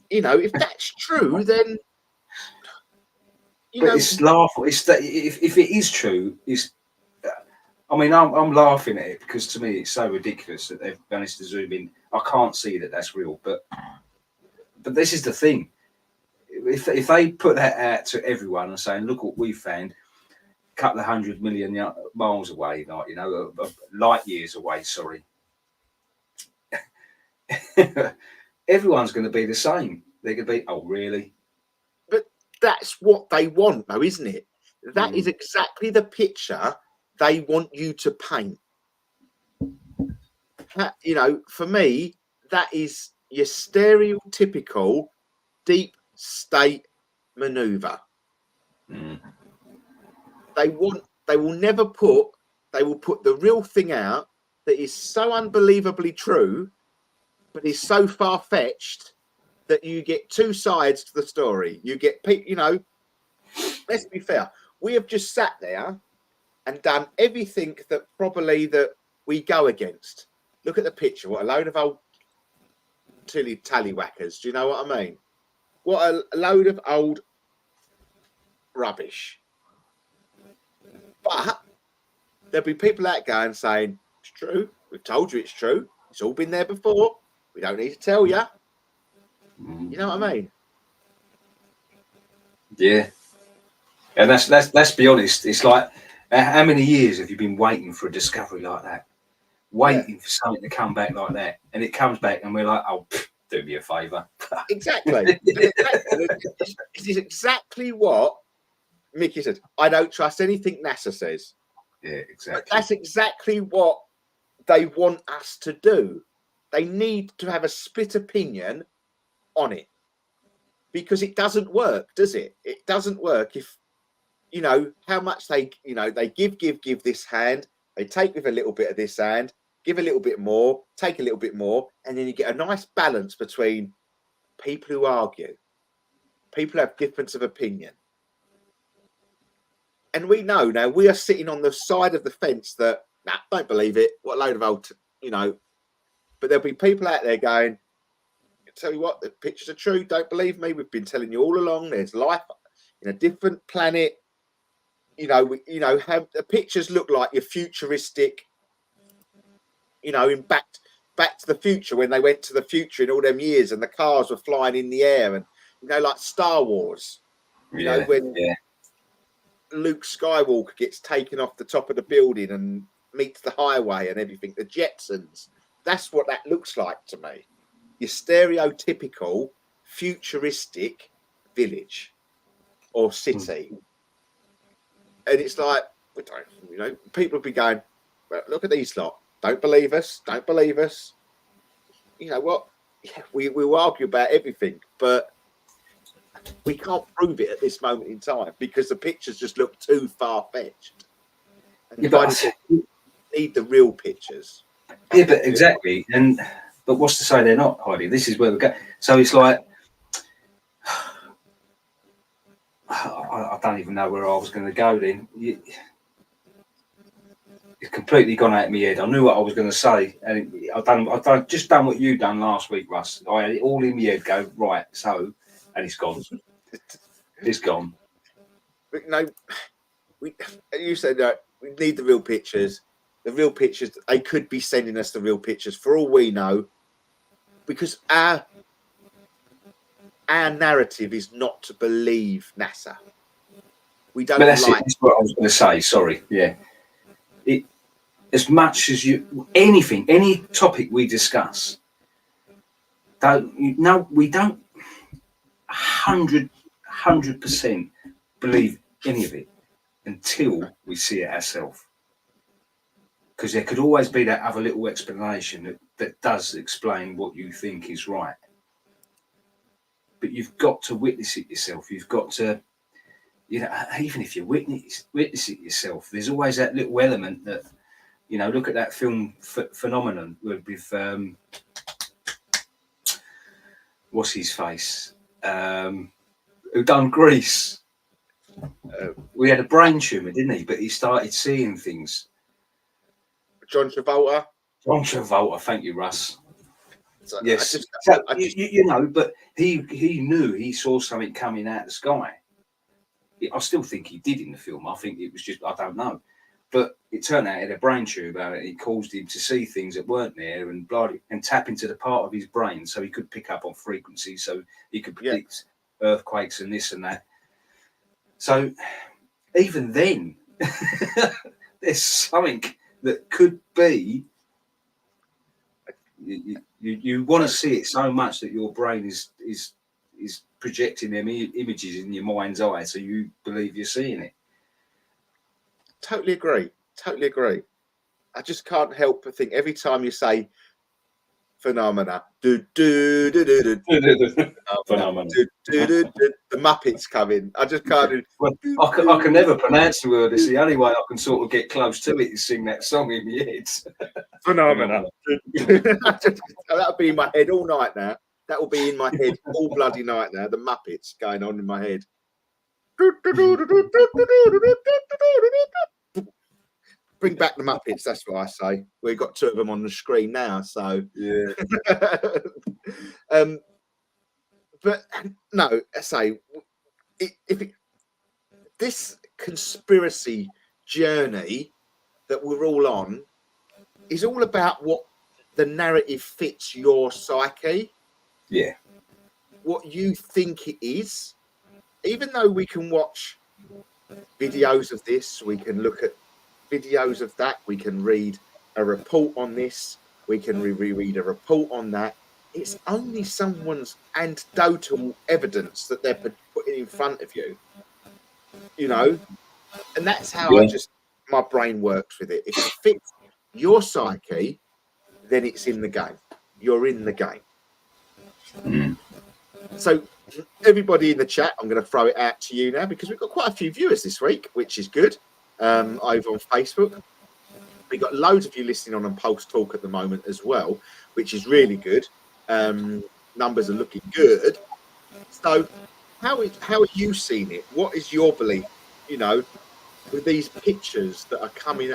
you know, if that's true, then it's laughable. It's that if it is true, I mean, I'm laughing at it because to me it's so ridiculous that they've managed to zoom in. I can't see that that's real, but this is the thing. If they put that out to everyone and saying, "Look what we found," a couple of 100 million miles away, like, you know, light years away. Sorry, everyone's going to be the same. They're going to be, "Oh, really?" But that's what they want, though, isn't it? That is exactly the picture they want you to paint. You know, for me, that is your stereotypical deep state maneuver. They will put the real thing out that is so unbelievably true, but is so far-fetched that you get two sides to the story. You get people, you know, let's be fair. We have just sat there and done everything that we go against. Look at the picture. What a load of old tallywhackers. Do you know what I mean? What a load of old rubbish. But there'll be people out going saying, it's true. We've told you it's true. It's all been there before. We don't need to tell you. You know what I mean? Yeah. And let's be honest. It's like, how many years have you been waiting for a discovery like that? Waiting for something to come back like that, and it comes back, and we're like, "Oh, do me a favour." Exactly. This is exactly what Mickey said. I don't trust anything NASA says. Yeah, exactly. But that's exactly what they want us to do. They need to have a split opinion on it, because it doesn't work, does it? It doesn't work if, you know, how much they give this hand, they take with a little bit of this hand, give a little bit more, take a little bit more, and then you get a nice balance between people who argue, people who have difference of opinion. And we know now, we are sitting on the side of the fence that, nah, don't believe it. What a load of old, you know. But there'll be people out there going, I tell you what, the pictures are true. Don't believe me. We've been telling you all along. There's life in a different planet. You know, have the pictures look like your futuristic, you know, in Back to the Future, when they went to the future in all them years and the cars were flying in the air, and, you know, like Star Wars, you know, when Luke Skywalker gets taken off the top of the building and meets the highway and everything, the Jetsons. That's what that looks like to me. Your stereotypical futuristic village or city. And it's like, we don't, you know, people will be going, well, look at these lot. Don't believe us. Don't believe us. You know what? Yeah, we'll argue about everything, but we can't prove it at this moment in time because the pictures just look too far-fetched. And Yeah, but you need the real pictures. Yeah, but exactly. But what's to say they're not, Heidi? This is where we go. So it's like, I don't even know where I was going to go then. It's completely gone out of my head. I knew what I was going to say, and I've just done what you done last week, Russ. I had it all in my head. Go right, so, and it's gone. It's gone. But no, you said that we need the real pictures. The real pictures. They could be sending us the real pictures for all we know, because our narrative is not to believe NASA. We don't. But that's what I was going to say. Sorry. Yeah. As much as any topic we discuss, we don't 100% believe any of it until we see it ourselves. Because there could always be that other little explanation that does explain what you think is right. But you've got to witness it yourself. You've got to, even if you witness it yourself, there's always that little element that, look at that film Phenomenon with what's his face, who done Grease. We had a brain tumor, didn't he? But he started seeing things. John Travolta. Thank you, Russ. So yes, but he knew he saw something coming out of the sky. I still think he did in the film. I think it was just, I don't know. But it turned out he had a brain tumor about it. It caused him to see things that weren't there and tap into the part of his brain so he could pick up on frequencies, so he could predict earthquakes and this and that. So even then, there's something that could be. You want to see it so much that your brain is projecting them images in your mind's eye, so you believe you're seeing it. Totally agree. I just can't help but think every time you say phenomena, Phenomena. the Muppets come in. I just can't. I can never pronounce the word. It's the only way I can sort of get close to it is sing that song in my head. Phenomena. That'll be in my head all night now. That will be in my head all bloody night now. The Muppets going on in my head. Bring back the Muppets, that's what I say. We've got two of them on the screen now, so yeah. But no, I say this conspiracy journey that we're all on is all about what the narrative fits your psyche. Yeah. What you think it is. Even though we can watch videos of this, we can look at videos of that, we can read a report on this, we can reread a report on that. It's only someone's anecdotal evidence that they're putting in front of you, and that's how my brain works with it. If it fits your psyche, then it's in the game. You're in the game. So everybody in the chat, I'm going to throw it out to you now because we've got quite a few viewers this week, which is good. Over on Facebook, we've got loads of you listening on Pulse Talk at the moment as well, which is really good. Numbers are looking good. So how are you seeing it? What is your belief, with these pictures that are coming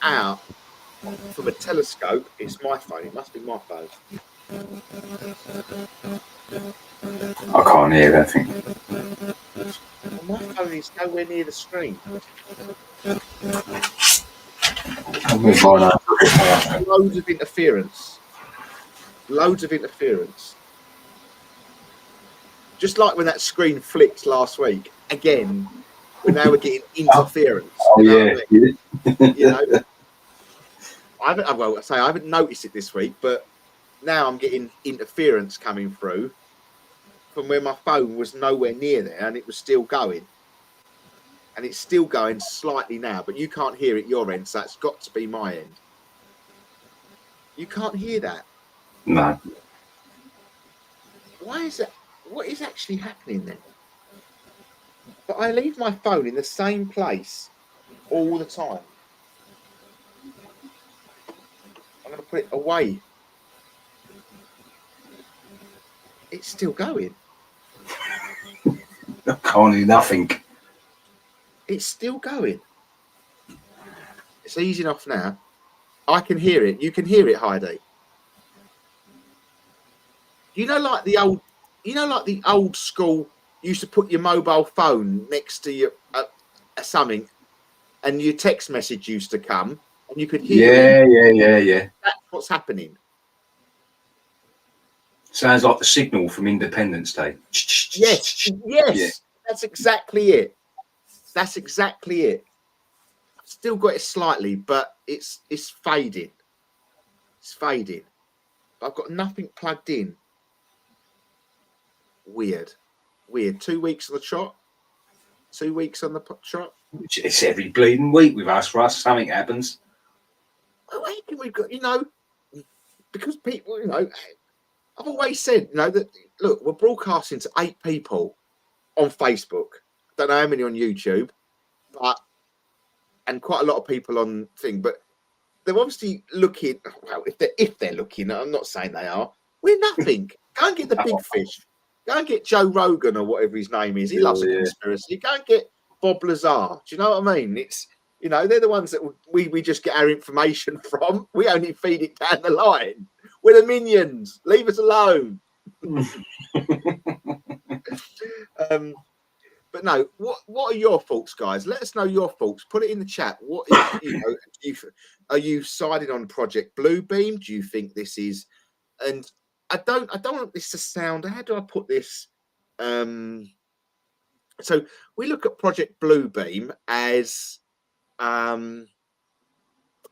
out from a telescope? It's my phone. It must be my phone. I can't hear that thing. Well, my phone is nowhere near the screen. Loads of interference. Just like when that screen flicked last week. Again, we're getting interference. Oh, you know yeah. what I mean? Yeah. You know, I haven't noticed it this week, but now I'm getting interference coming through from where my phone was nowhere near there, and it was still going. And it's still going slightly now, but you can't hear it your end, so that's got to be my end. You can't hear that. No. Why is that? What is actually happening then? But I leave my phone in the same place all the time. I'm going to put it away. It's still going. I can't hear nothing. It's still going. It's easy enough now. I can hear it. You can hear it, Heidi. Like the old school. You used to put your mobile phone next to your something, and your text message used to come, and you could hear it. Yeah. That's what's happening. Sounds like the signal from Independence Day. Yes. Yeah. That's exactly it. I've still got it slightly, but it's fading. It's fading. I've got nothing plugged in. Weird. 2 weeks on the trot. 2 weeks on the trot. It's every bleeding week with us, Russ. Something happens. Well, how can we got, because people, I've always said, that, look, we're broadcasting to 8 people on Facebook. Don't know how many on YouTube, and quite a lot of people on thing, but they're obviously looking. Well, if they're looking, I'm not saying they are. We're nothing. Go and get the big fish. Go and get Joe Rogan or whatever his name is. He loves a conspiracy. Go and get Bob Lazar. Do you know what I mean? It's they're the ones that we just get our information from. We only feed it down the line. We're the minions. Leave us alone. But no, what are your thoughts, guys? Let us know your thoughts. Put it in the chat. What is are you siding on Project Bluebeam? Do you think this is? And I don't want this to sound. How do I put this? So we look at Project Bluebeam as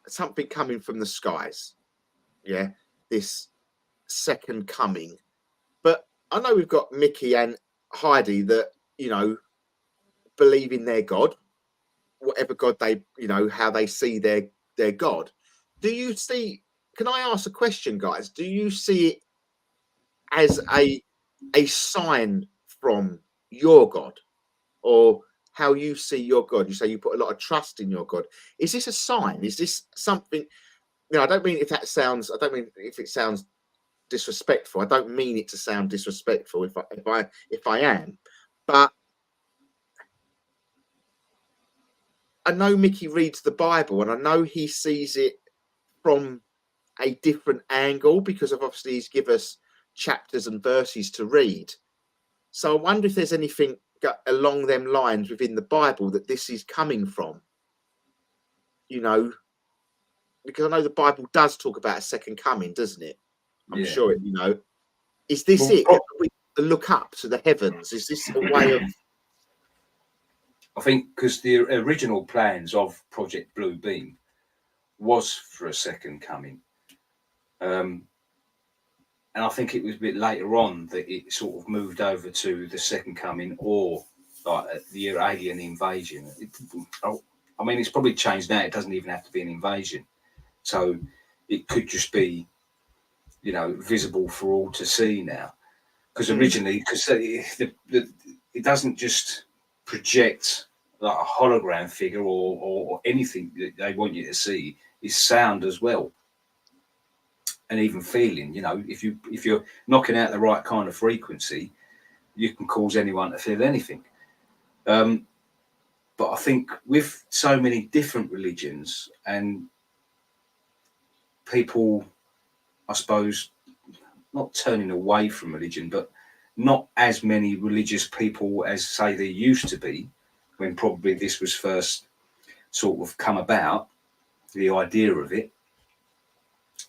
something coming from the skies. Yeah, this second coming. But I know we've got Mickey and Heidi that believe in their God, whatever God they, how they see their God. Do you see? Can I ask a question, guys? Do you see it as a sign from your God, or how you see your God? You say you put a lot of trust in your God. Is this a sign? Is this something? I don't mean if that sounds. I don't mean if it sounds disrespectful. I don't mean it to sound disrespectful. If I am, but I know Mickey reads the Bible, and I know he sees it from a different angle because of obviously he's give us chapters and verses to read. So I wonder if there's anything along them lines within the Bible that this is coming from. Because I know the Bible does talk about a second coming, doesn't it? I'm sure it. Is this it? We look up to the heavens. Is this a way of? I think because the original plans of Project Bluebeam was for a second coming. And I think it was a bit later on that it sort of moved over to the second coming or like the alien invasion. I mean, it's probably changed now. It doesn't even have to be an invasion. So it could just be, visible for all to see now. Because originally, it doesn't just project like a hologram figure or anything that they want you to see. It's sound as well. And even feeling, if you're knocking out the right kind of frequency, you can cause anyone to feel anything. But I think with so many different religions and people, I suppose, not turning away from religion, but not as many religious people as say there used to be when probably this was first sort of come about, the idea of it.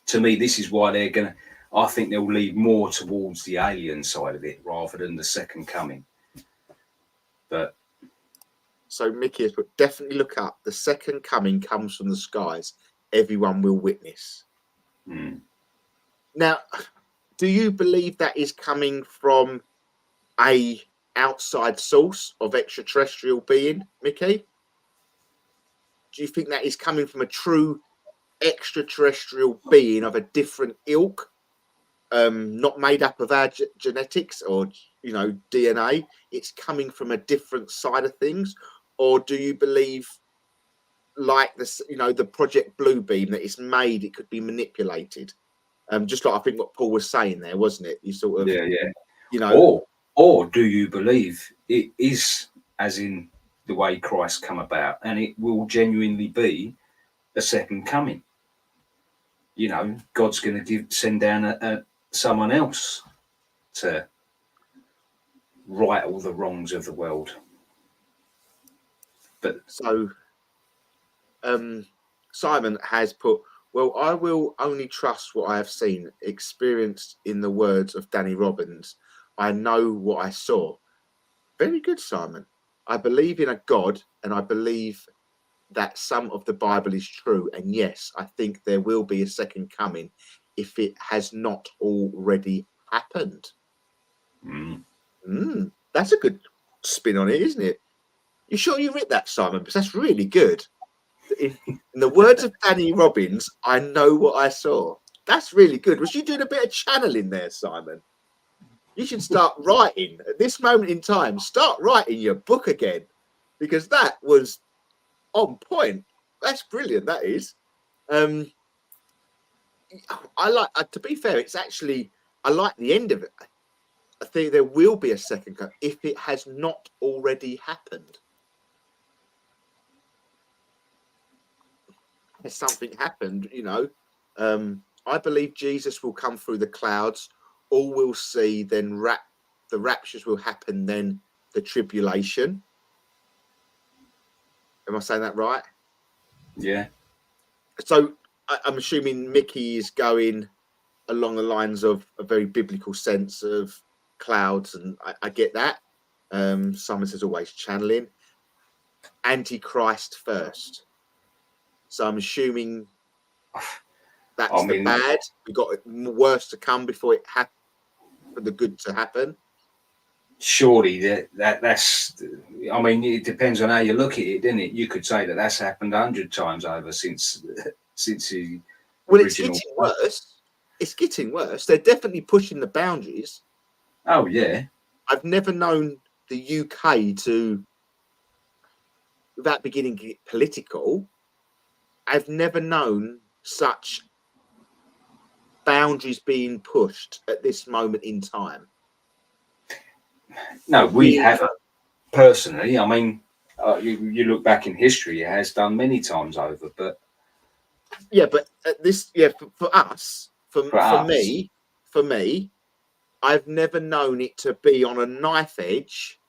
To me, this is why I think they'll lead more towards the alien side of it rather than the second coming. But So Mickey has put, definitely look up. The second coming comes from the skies. Everyone will witness. Mm. Now, do you believe that is coming from a outside source of extraterrestrial being, Mickey? Do you think that is coming from a true extraterrestrial being of a different ilk, not made up of our genetics or DNA? It's coming from a different side of things, or do you believe, like this, the Project Bluebeam, that it's made, it could be manipulated? Just like I think what Paul was saying there, wasn't it? You sort of, Yeah, yeah. you know, Or do you believe it is as in the way Christ come about, and it will genuinely be a second coming? God's going to send down someone else to right all the wrongs of the world. But so Simon has put, well, I will only trust what I have seen, experienced. In the words of Danny Robbins, I know what I saw. Very good, Simon. I believe in a God, and I believe that some of the Bible is true. And yes, I think there will be a second coming if it has not already happened. That's a good spin on it, isn't it? You sure you read that, Simon? Because that's really good. In the words of Danny Robbins, I know what I saw. That's really good. Was you doing a bit of channeling there, Simon? You should start writing at this moment in time. Start writing your book again, because that was on point. That's brilliant. That is. I like. To be fair, it's actually. I like the end of it. I think there will be a second cut if it has not already happened. Has something happened? I believe Jesus will come through the clouds. All will see. Then the raptures will happen. Then the tribulation. Am I saying that right? yeah, So I'm assuming Mickey is going along the lines of a very biblical sense of clouds, and I get that. Simon says always channeling. Antichrist first. So I'm assuming that's the bad. We got worse to come before it happened, for the good to happen. Surely that's. I mean, it depends on how you look at it, doesn't it? You could say that that's happened 100 times over since the Well, original. it's getting worse. It's getting worse. They're definitely pushing the boundaries. Oh yeah. I've never known the UK to, without beginning to get political, I've never known such boundaries being pushed at this moment in time. No, we haven't personally. I mean, you look back in history, it has done many times over. But yeah, but for us, for me, I've never known it to be on a knife edge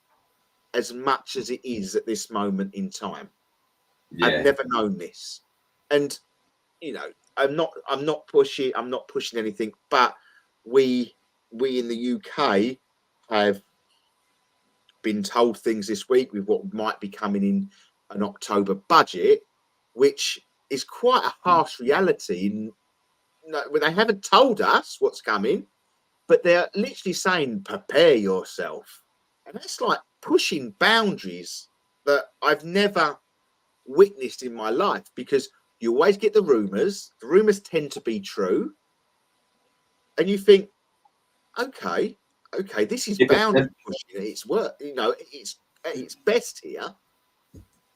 as much as it is at this moment in time. yeah. I've never known this, and I'm not pushing anything, but we in the UK have been told things this week with what might be coming in an October budget, which is quite a harsh reality. They haven't told us what's coming, but they're literally saying prepare yourself, and that's like pushing boundaries that I've never witnessed in my life, because you always get the rumors tend to be true, and you think, okay, this is Yeah, boundary pushing. It's work, it's best here.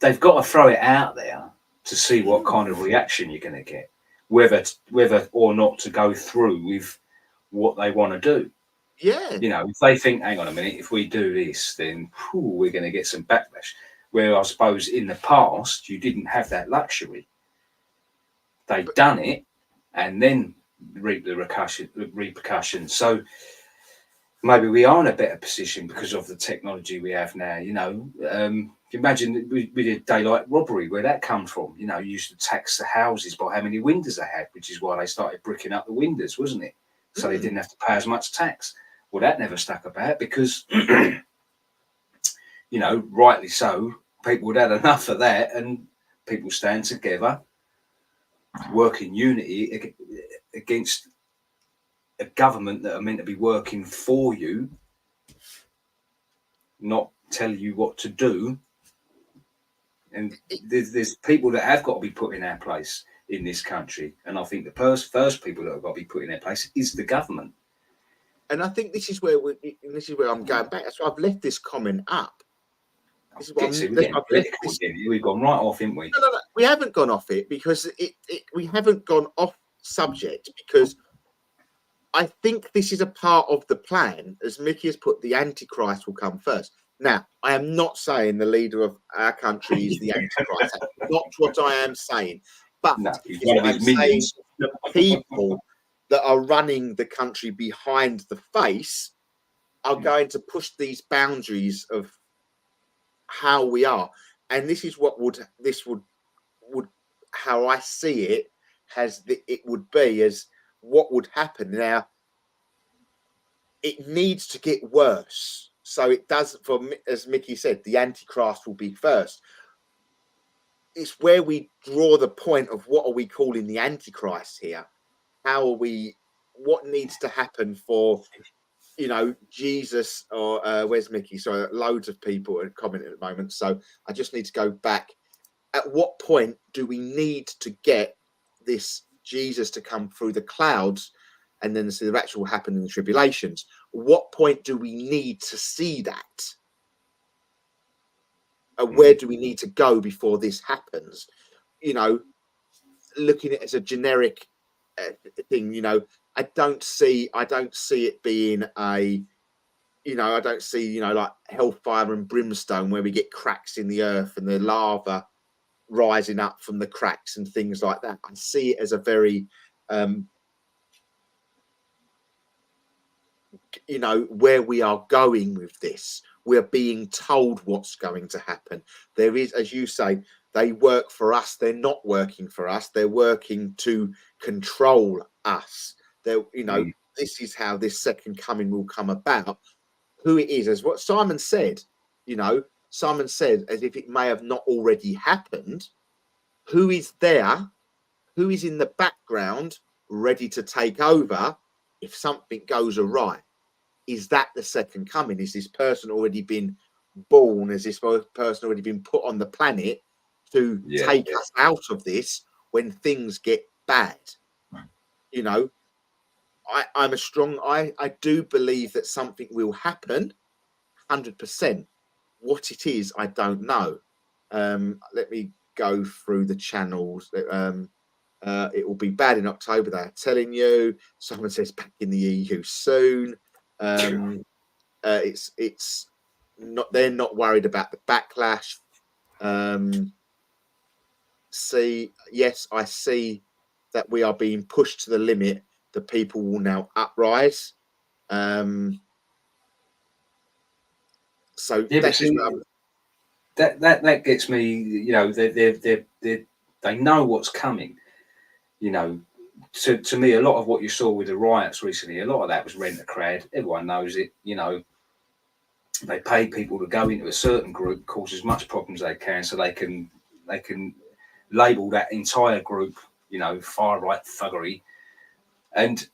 they've got to throw it out there to see what kind of reaction you're going to get, whether or not to go through with what they want to do. Yeah. If they think, hang on a minute, if we do this, then we're going to get some backlash. Where I suppose in the past, you didn't have that luxury. They'd done it and then reap the repercussions. So maybe we are in a better position because of the technology we have now. Imagine we did daylight robbery, where that comes from. You used to tax the houses by how many windows they had, which is why they started bricking up the windows, wasn't it? So they didn't have to pay as much tax. Well, that never stuck about because, rightly so, people would have enough of that, and people stand together, work in unity against a government that are meant to be working for you, not tell you what to do. And there's people that have got to be put in our place in this country, and I think the first people that have got to be put in their place is the government. And I think this is where I'm going back. That's why I've left this comment up. This is what We've gone right off, haven't we? No, we haven't gone off it, because we haven't gone off subject, because I think this is a part of the plan. As Mickey has put, the Antichrist will come first. Now, I am not saying the leader of our country is the Antichrist. That's not what I am saying. But I'm saying people that are running the country behind the face are going to push these boundaries of how we are. And this is what would how I see it, it would be as what would happen. Now, it needs to get worse. So it does, as Mickey said, the Antichrist will be first. It's where we draw the point of what are we calling the Antichrist here? How are we, what needs to happen for, Jesus, or where's Mickey? Sorry, loads of people are commenting at the moment. So I just need to go back. At what point do we need to get this Jesus to come through the clouds and then see the rapture will happen in the tribulations? What point do we need to see that? Where do we need to go before this happens? Looking at it as a generic thing, I don't see it being I don't see, like hellfire and brimstone where we get cracks in the earth and the lava rising up from the cracks and things like that. I see it as a very, where we are going with this. We're being told what's going to happen. There is, as you say, they work for us. They're not working for us. They're working to control us. This is how this second coming will come about. Who it is, as what Simon said, Simon said, as if it may have not already happened. Who is there? Who is in the background ready to take over if something goes awry? Is that the second coming? Is this person already been born? Has this person already been put on the planet to take us out of this when things get bad? I do believe that something will happen, 100%. What it is, I don't know. Let me go through the channels. It will be bad in October, they're telling you. Someone says back in the EU soon. It's not, they're not worried about the backlash. Yes, I see that we are being pushed to the limit. The people will now uprise. So that gets me. They know what's coming. To me, a lot of what you saw with the riots recently, a lot of that was rent-a-crowd. Everyone knows it. They pay people to go into a certain group, cause as much problems as they can, so they can label that entire group, far right thuggery, and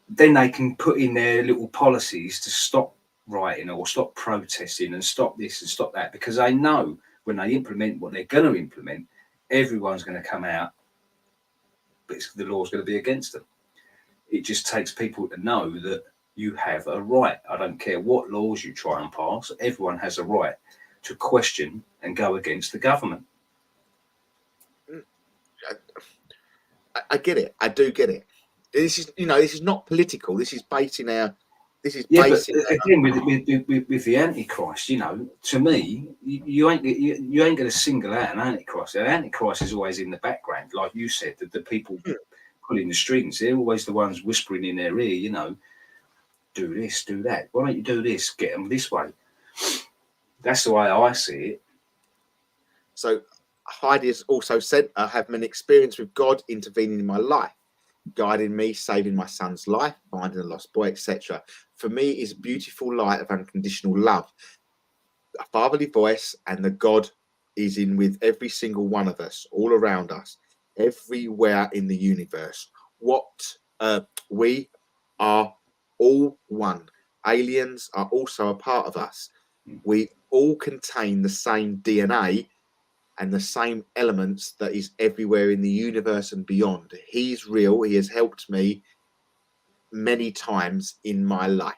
then they can put in their little policies to stop rioting or stop protesting and stop this and stop that, because they know when they implement what they're going to implement, everyone's going to come out, but the law's going to be against them. It just takes people to know that you have a right. I don't care what laws you try and pass, everyone has a right to question and go against the government. I get it. I do get it. This is not political. This is basing our. This is basing. But again, with the Antichrist, to me, you ain't going to single out an Antichrist. The Antichrist is always in the background, like you said. That the people pulling the strings, they're always the ones whispering in their ear. Do this, do that. Why don't you do this? Get them this way. That's the way I see it. So Heidi has also said, I have an experience with God intervening in my life, guiding me, saving my son's life, finding a lost boy, etc. For me, it's a beautiful light of unconditional love. a fatherly voice, and the God is in with every single one of us, all around us, everywhere in the universe. What we are all one. Aliens are also a part of us. We all contain the same DNA and the same elements that is everywhere in the universe and beyond. He's real. He has helped me many times in my life.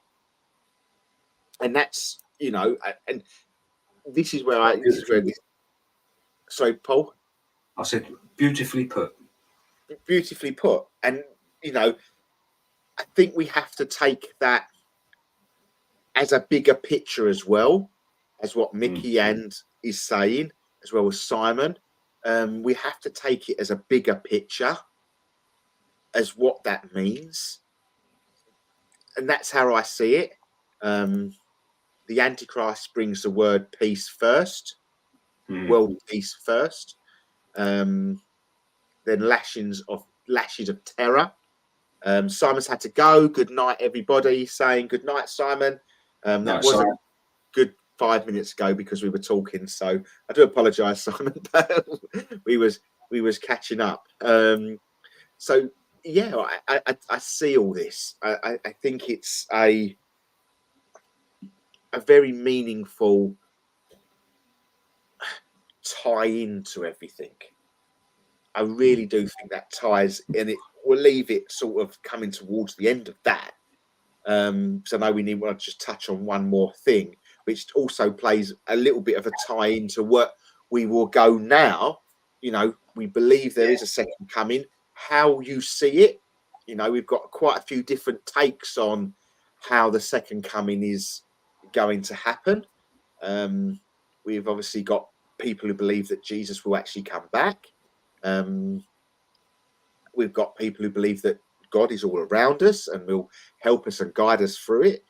And that's, and this is where this, sorry, Paul. I said, beautifully put. Beautifully put. And, I think we have to take that as a bigger picture as well as what Mickey and is saying, as well as Simon. We have to take it as a bigger picture as what that means. And that's how I see it. The Antichrist brings the word peace first, world peace first. Then lashes of terror. Simon's had to go. Good night, everybody. Saying good night, Simon. That wasn't good 5 minutes ago because we were talking. So I do apologise, Simon, but we was catching up. So yeah, I see all this. I think it's a very meaningful tie into everything. I really do think that ties, and it will leave it sort of coming towards the end of that. So I know we need to just touch on one more thing, which also plays a little bit of a tie into what we will go now. We believe there is a second coming. How you see it, we've got quite a few different takes on how the second coming is going to happen. We've obviously got people who believe that Jesus will actually come back. We've got people who believe that God is all around us and will help us and guide us through it.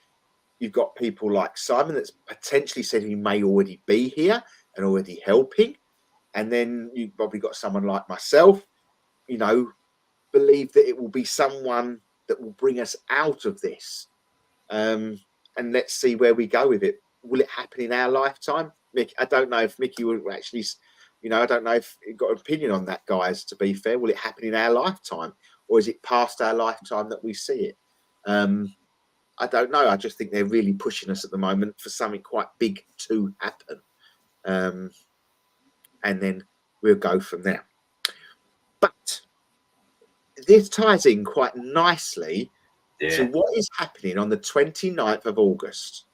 You've got people like Simon that's potentially said he may already be here and already helping. And then you've probably got someone like myself, believe that it will be someone that will bring us out of this. And let's see where we go with it. Will it happen in our lifetime? Mick, I don't know if Mickey will actually, I don't know if you've got an opinion on that, guys, to be fair. Will it happen in our lifetime? Or is it past our lifetime that we see it? I don't know. I just think they're really pushing us at the moment for something quite big to happen. And then we'll go from there. But this ties in quite nicely to what is happening on the 29th of August.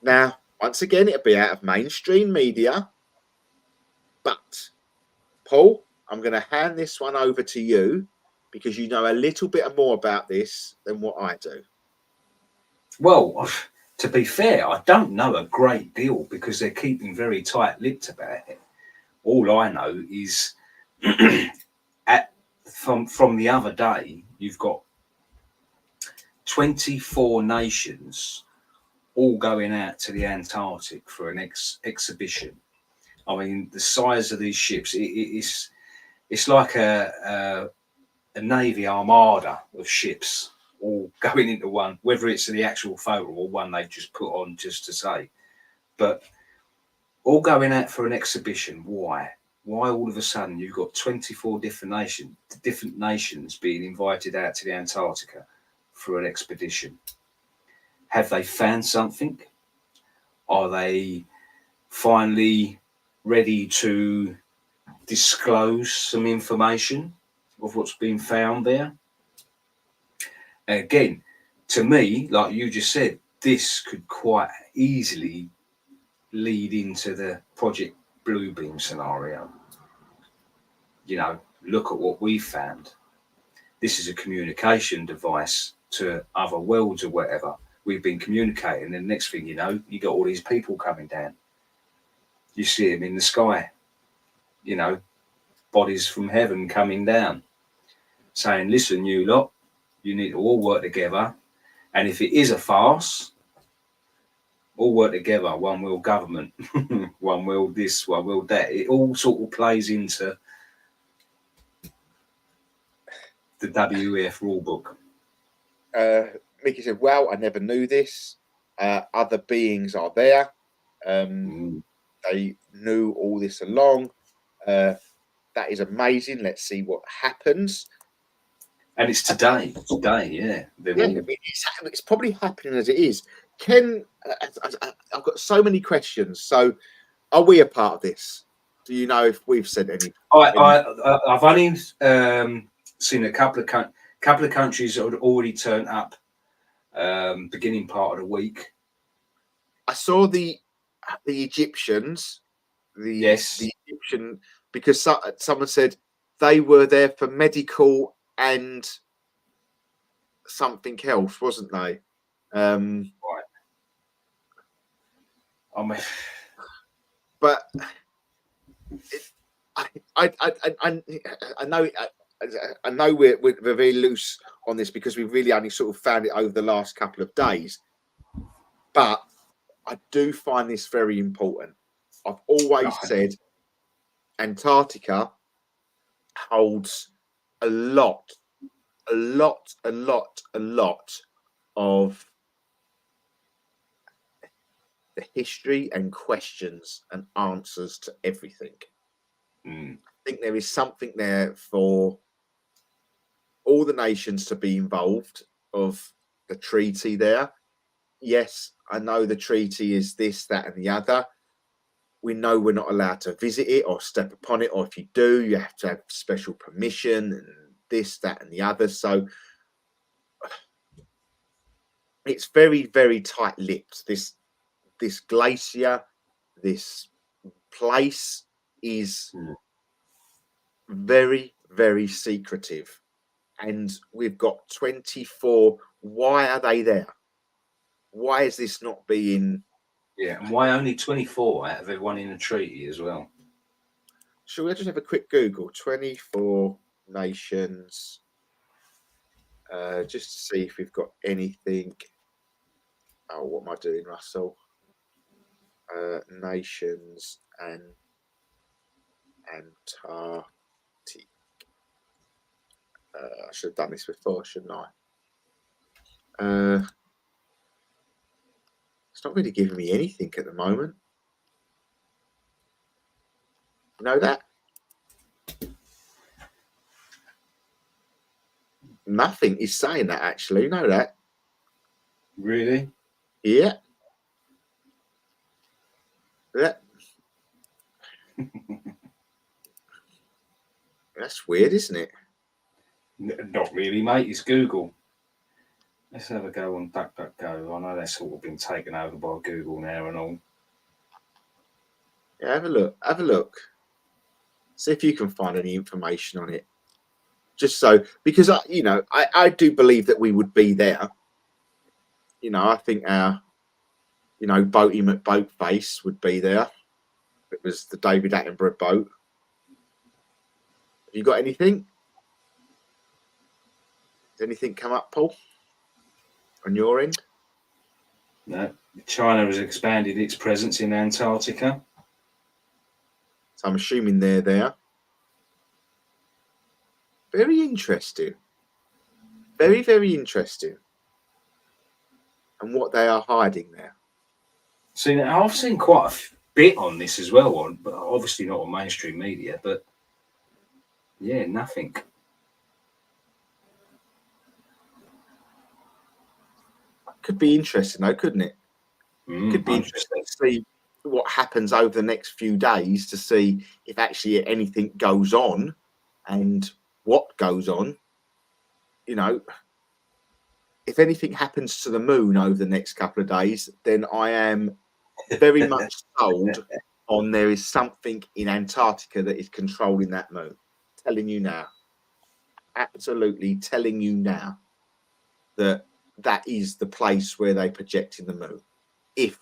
Now, once again, it'll be out of mainstream media. But, Paul, I'm going to hand this one over to you because you know a little bit more about this than what I do. Well, to be fair, I don't know a great deal because they're keeping very tight-lipped about it. All I know is from the other day, you've got 24 nations all going out to the Antarctic for an exhibition. I mean, the size of these ships, it's like a Navy armada of ships all going into one, whether it's the actual photo or one they've just put on just to say. But all going out for an exhibition. Why? Why all of a sudden you've got 24 different nations being invited out to the Antarctica for an expedition? Have they found something? Are they finally ready to disclose some information of what's been found there? Again, to me, like you just said, this could quite easily lead into the Project Bluebeam scenario. Look at what we found. This is a communication device to other worlds or whatever. We've been communicating, and the next thing you know, you got all these people coming down. You see them in the sky, bodies from heaven coming down, saying, listen, you lot, you need to all work together. And if it is a farce, all work together, one world government, one world this, one world that. It all sort of plays into the WEF rulebook. Mickey said, well, I never knew this. Other beings are there. They knew all this along. That is amazing. Let's see what happens. And it's today, yeah. It's probably happening as it is. Ken, I've got so many questions. So, are we a part of this? Do you know if we've said any? I've only seen a couple of countries that had already turned up beginning part of the week. I saw the Egyptians. The Egyptian, because someone said they were there for medical and something else, wasn't they? Right. But I know we're very loose on this because we really only sort of found it over the last couple of days. But I do find this very important. I've always said Antarctica holds a lot of the history and questions and answers to everything. I think there is something there for all the nations to be involved of the treaty there. Yes, I know the treaty is this, that, and the other. We know we're not allowed to visit it or step upon it, or if you do, you have to have special permission and this, that, and the other. So it's very, very tight-lipped. This glacier, this place is very, very secretive. And we've got 24. Why are they there? Why is this not being... Yeah, and why only 24 out of everyone in the treaty as well? Shall we just have a quick Google? 24 nations. Just to see if we've got anything. Oh, what am I doing, Russell? Nations and Antarctica. I should have done this before, shouldn't I? It's not really giving me anything at the moment. You know that? Nothing is saying that, actually. You know that? Really? Yeah. That's weird, isn't it? Not really, mate. It's Google. Let's have a go on DuckDuckGo. I know that's sort of been taken over by Google now and all. Yeah, have a look. Have a look. See if you can find any information on it. Just so, because I do believe that we would be there. I think our, Boaty McBoatface would be there. It was the David Attenborough boat. Have you got anything? Has anything come up, Paul? On your end? No. China has expanded its presence in Antarctica. So I'm assuming they're there. Very interesting. Very, very interesting. And what they are hiding there. See, I've seen quite a bit on this as well, but obviously not on mainstream media, but yeah, nothing. Could be interesting though, couldn't it? Could be interesting to see what happens over the next few days, to see if actually anything goes on and what goes on. If anything happens to the moon over the next couple of days, then I am very much sold on there is something in Antarctica that is controlling that moon. Telling you now. Absolutely telling you now that is the place where they project in the moon. If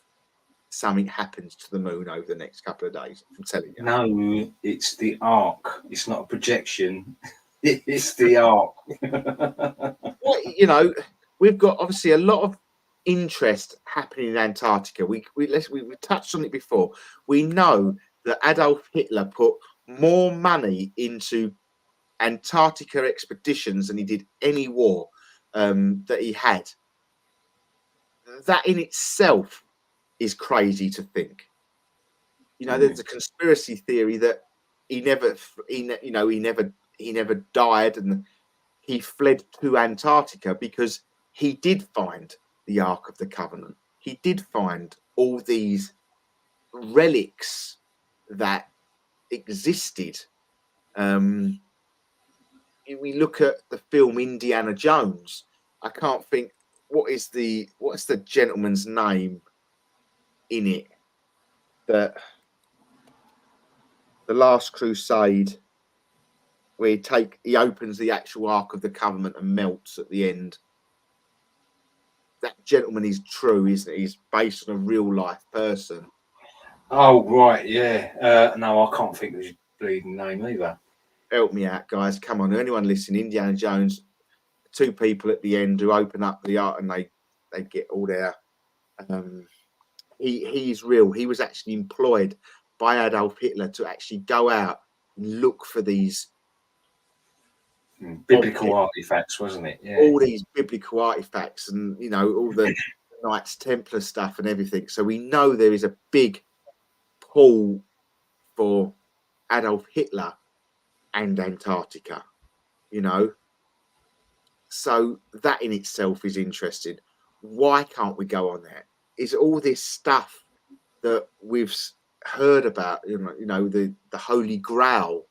something happens to the moon over the next couple of days, I'm telling you. No, it's the arc. It's not a projection. It's the arc. Well, we've got obviously a lot of interest happening in Antarctica. We touched on it before. We know that Adolf Hitler put more money into Antarctica expeditions than he did any war that he had. That in itself is crazy to think. You know, there's a conspiracy theory that he never died, and he fled to Antarctica because he did find the Ark of the Covenant. He did find all these relics that existed. We look at the film Indiana Jones. I can't think what's the gentleman's name in it, that the Last Crusade, where he opens the actual Ark of the Covenant and melts at the end. That gentleman is true, isn't it? He's based on a real life person. Oh right, yeah. No, I can't think of his bleeding name either. Help me out, guys. Come on, anyone listening? Indiana Jones, two people at the end who open up the Ark and they get all their. He's real. He was actually employed by Adolf Hitler to actually go out and look for these biblical artifacts, wasn't it? Yeah. All these biblical artifacts, and all the Knights Templar stuff and everything. So we know there is a big pull for Adolf Hitler and Antarctica. So that in itself is interesting. Why can't we go on there? Is all this stuff that we've heard about, the Holy Grail.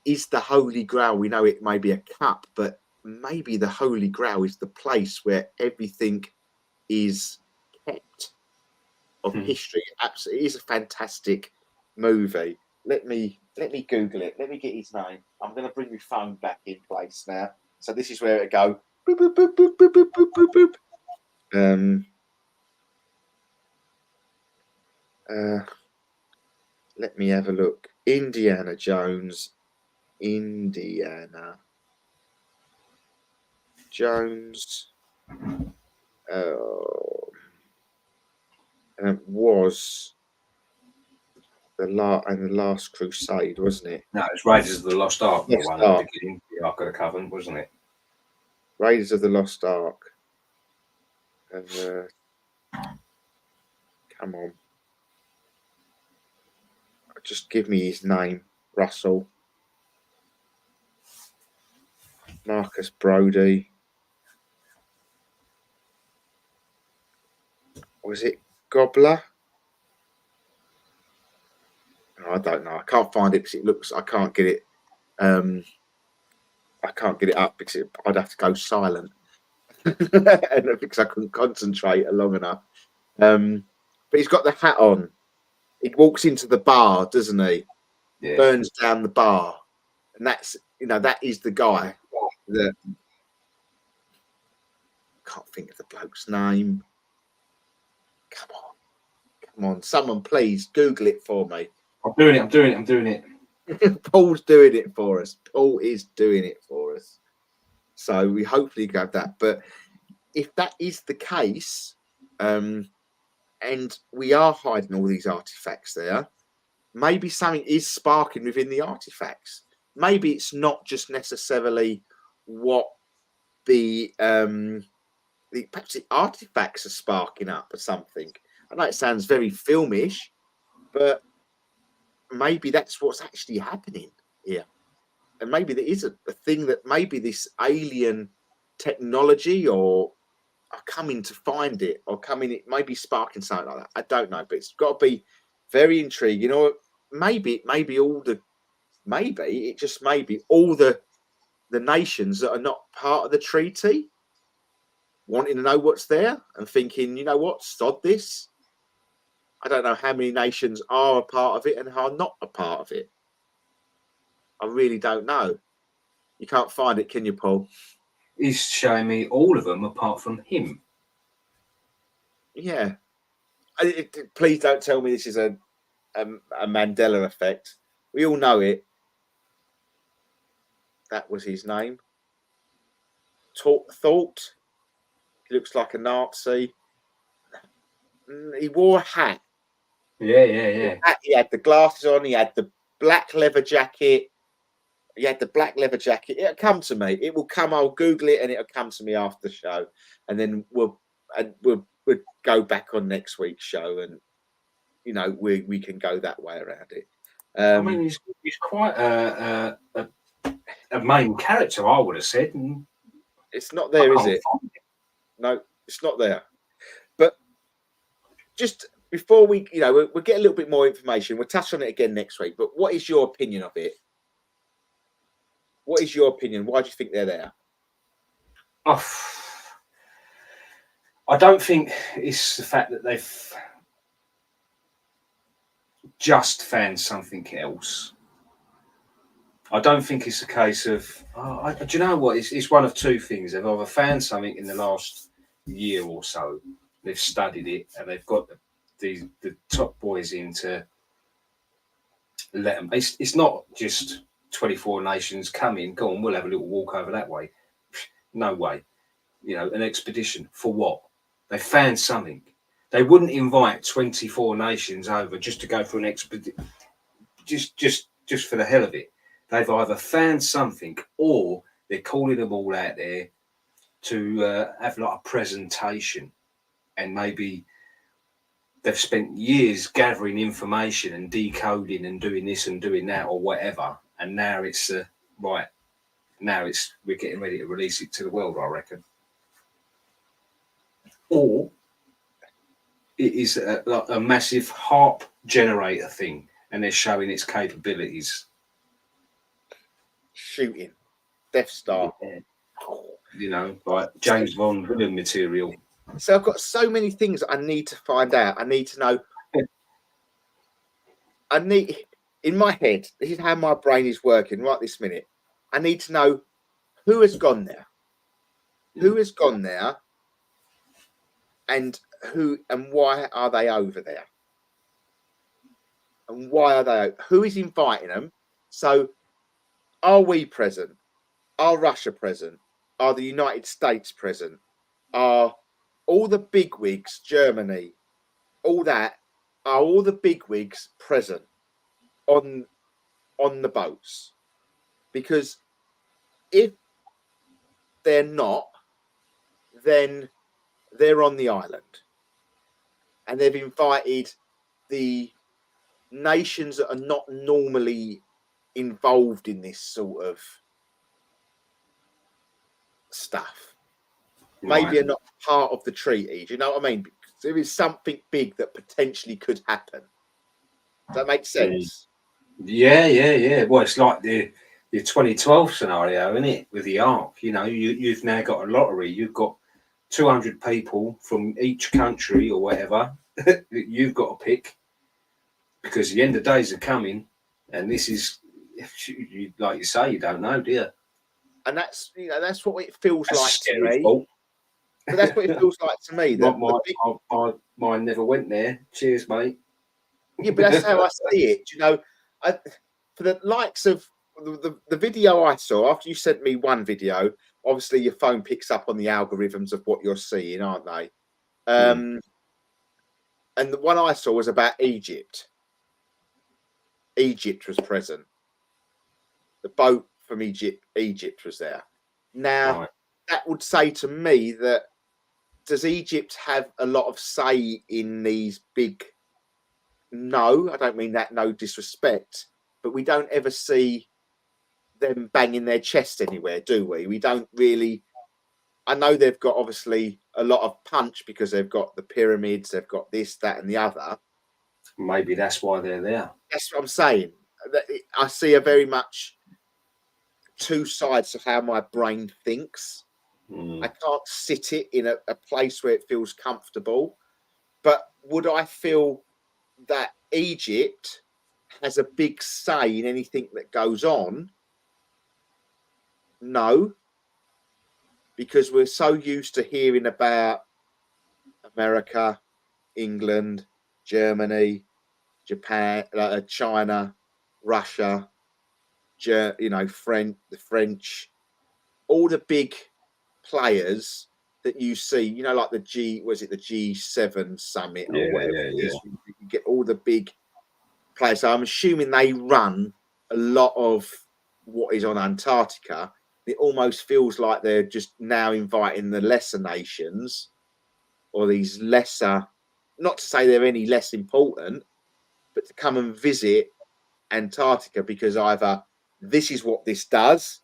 Is the Holy Grail, we know it may be a cup, but maybe the Holy Grail is the place where everything is kept of history. Absolutely, it is a fantastic movie. Let me Google it. Let me get his name. I'm going to bring my phone back in place now. So this is where it go. Boop, boop, boop, boop, boop, boop, boop, boop, boop. Let me have a look. Indiana Jones. Indiana Jones. And it was the Last Crusade, wasn't it? No, it's Raiders of the Lost Ark, the Lost one Ark. at the beginning, the Ark of the Covenant, wasn't it? Raiders of the Lost Ark. And come on. Just give me his name, Russell. Marcus Brody. Was it Gobbler? No, I don't know. I can't find it because I can't get it. I can't get it up because I'd have to go silent, and because I couldn't concentrate long enough. But he's got the hat on. He walks into the bar, doesn't he? Yeah. Burns down the bar, and that is the guy that can't think of the bloke's name. Come on, someone please Google it for me. I'm doing it. Paul's doing it for us. Paul is doing it for us. So we hopefully grab that. But if that is the case, and we are hiding all these artifacts there, maybe something is sparking within the artifacts. Maybe it's not just necessarily what perhaps the artifacts are sparking up or something. I know it sounds very filmish, but maybe that's what's actually happening here. And maybe there is a thing that maybe this alien technology or are coming to find it, or it may be sparking something like that. I don't know, but it's got to be very intriguing. Or maybe the nations that are not part of the treaty wanting to know what's there and thinking, you know what, sod this. I don't know how many nations are a part of it and are not a part of it. I really don't know. You can't find it, can you, Paul? He's showing me all of them apart from him. Yeah. Please don't tell me this is a Mandela effect. We all know it. That was his name. Thought. He looks like a Nazi. He wore a hat. Yeah. He had the glasses on. He had the black leather jacket. It'll come to me. It will come. I'll Google it, and it'll come to me after the show, and then we'll go back on next week's show, and we can go that way around it. I mean, he's quite a main character, I would have said. And it's not there, is it? find it. No, it's not there. But just before we, we'll get a little bit more information. We'll touch on it again next week. But what is your opinion of it? What is your opinion? Why do you think they're there? Oh, I don't think it's the fact that they've just found something else. I don't think it's a case of, do you know what? It's one of two things. They've either found something in the last year or so, they've studied it, and they've got the top boys in to let them. It's not just 24 nations come in, go on, we'll have a little walk over that way. No way. An expedition for what? They found something. They wouldn't invite 24 nations over just to go for an expedition, just for the hell of it. They've either found something, or they're calling them all out there to have like a presentation, and maybe they've spent years gathering information and decoding and doing this and doing that or whatever, and now it's right. Now we're getting ready to release it to the world, I reckon. Or it is a massive HARP generator thing, and they're showing its capabilities. Shooting, Death Star. Like James Bond villain material. So I've got so many things I need to find out. I need to know. In my head, this is how my brain is working right this minute. I need to know who has gone there. Who has gone there, and why are they over there? And why are they? Who is inviting them? So, are we present? Are Russia present? Are the United States present? Are all the bigwigs, Germany, all that? Are all the bigwigs present on the boats? Because if they're not, then they're on the island, and they've invited the nations that are not normally involved in this sort of stuff. Right. Maybe are not part of the treaty. Do you know what I mean? Because there is something big that potentially could happen. Does that make sense? Yeah. Well, it's like the 2012 scenario, isn't it? With the Ark, you've now got a lottery. You've got 200 people from each country or whatever that you've got to pick, because the end of days are coming, and this is, like you say, you don't know, do you? And that's what it feels like to me. Fault. But that's what it feels like to me. Mine never went there. Cheers, mate. Yeah, but that's how I see it. For the likes of the video I saw, after you sent me one video, obviously your phone picks up on the algorithms of what you're seeing, aren't they? And the one I saw was about Egypt. Egypt was present. The boat from Egypt was there. Now, right. That would say to me that, does Egypt have a lot of say in these big? No, I don't mean that, no disrespect, but we don't ever see them banging their chest anywhere, do we? We don't really. I know they've got obviously a lot of punch because they've got the pyramids, they've got this, that, and the other. Maybe that's why they're there. That's what I'm saying. I see a very much two sides of how my brain thinks. I can't sit it in a place where it feels comfortable. But would I feel that Egypt has a big say in anything that goes on? No. Because we're so used to hearing about America, England, Germany, Japan, China, Russia, the French, all the big players that you see, like the G7 summit or whatever it is. You get all the big players. So I'm assuming they run a lot of what is on Antarctica. It almost feels like they're just now inviting the lesser nations or these lesser, not to say they're any less important, but to come and visit Antarctica because either this is what this does,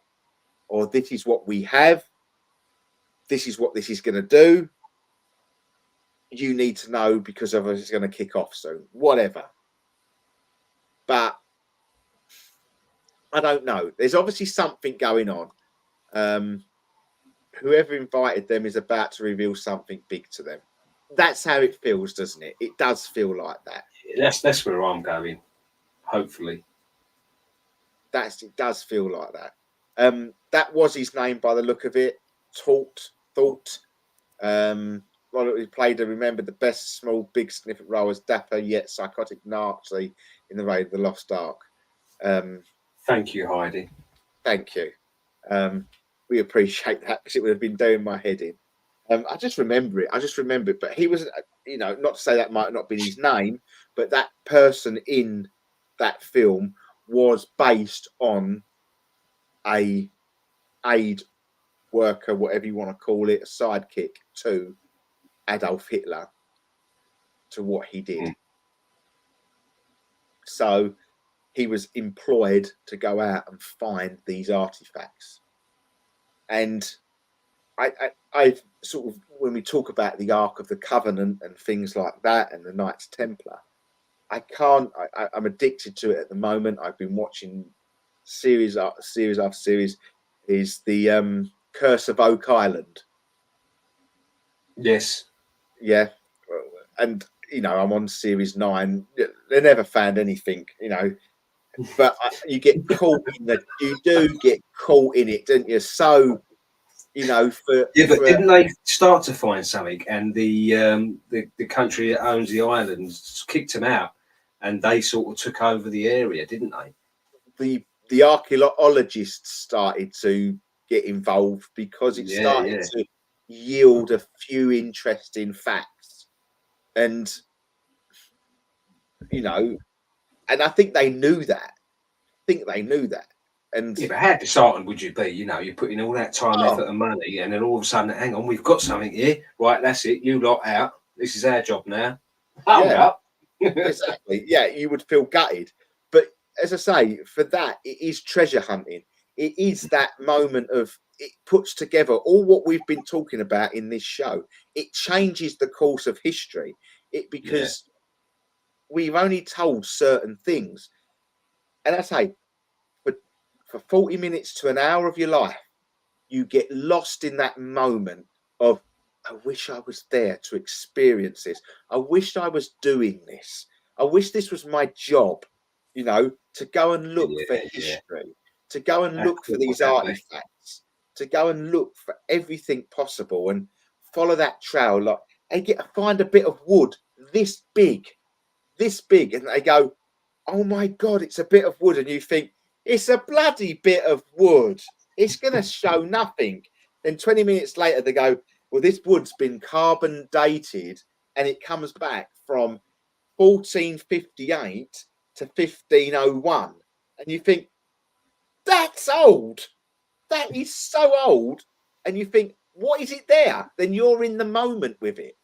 or this is what we have, this is what this is going to do. You need to know because otherwise it's going to kick off soon, whatever. But I don't know. There's obviously something going on. Whoever invited them is about to reveal something big to them. That's how it feels, doesn't it? It does feel like that. That's where I'm going. Hopefully, It does feel like that. That was his name by the look of it. Thought. Well, he played and remembered the best small, big, significant role as dapper yet psychotic Nazi in the Raid of the Lost Ark. Thank you, Heidi. Thank you. We appreciate that because it would have been doing my head in. I just remember it. But he was, not to say that might not have been his name, but that person in that film was based on a aid worker, whatever you want to call it, a sidekick to Adolf Hitler, to what he did. So he was employed to go out and find these artifacts. And I sort of, when we talk about the Ark of the Covenant and things like that and the Knights Templar, I'm addicted to it at the moment. I've been watching series after series. Is the Curse of Oak Island. Yes. Yeah. And, I'm on series 9. They never found anything, but you get caught you do get caught in it, don't you? So, but didn't they start to find something? And the country that owns the islands kicked them out, and they sort of took over the area, didn't they? The archaeologists started to get involved because it started to yield a few interesting facts, and and I think they knew that. And but how disheartened would you be? You're putting all that time, effort, and money, and then all of a sudden, hang on, we've got something here. Right, that's it. You lot out. This is our job now. Hold up. Exactly. Yeah, you would feel gutted. But as I say, for that, it is treasure hunting. It is that moment of it puts together all what we've been talking about in this show. It changes the course of history. Because we've only told certain things. And I say, for 40 minutes to an hour of your life, you get lost in that moment of, I wish I was there to experience this. I wish I was doing this. I wish this was my job, to go and look for history, to go and look for these artifacts, to go and look for everything possible and follow that trail. Like they find a bit of wood this big, and they go, oh my God, it's a bit of wood. And you think, it's a bloody bit of wood. It's going to show nothing. Then 20 minutes later, they go, well, this wood's been carbon dated and it comes back from 1458 to 1501. And you think, that's old. That is so old. And you think, what is it there? Then you're in the moment with it.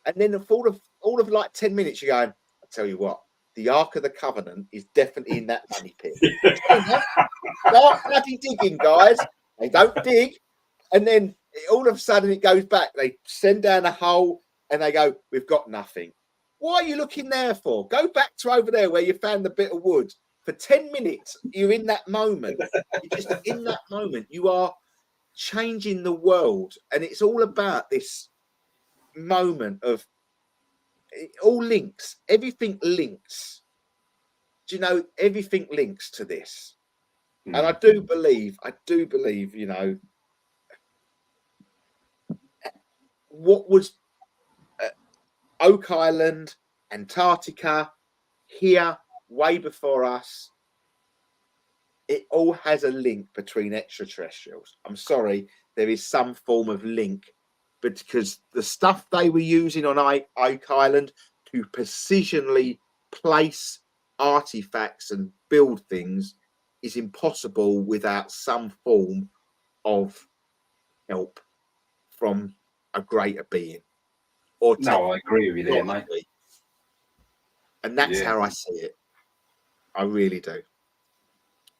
And then for all of like 10 minutes, you're going, I'll tell you what, the Ark of the Covenant is definitely in that money pit. Start bloody digging, guys. They don't dig. And then all of a sudden it goes back. They send down a hole and they go, we've got nothing. What are you looking there for? Go back to over there where you found the bit of wood. For 10 minutes, you're in that moment. You're just in that moment. You are changing the world. And it's all about this moment of it all links. Everything links. Do you know, everything links to this. And I do believe, what was Oak Island, Antarctica, here, way before us, it all has a link between extraterrestrials. I'm sorry, there is some form of link, but because the stuff they were using on Oak Island to precisionally place artifacts and build things is impossible without some form of help from a greater being. or No, I agree with you there, mate. technically. And that's how I see it. I really do.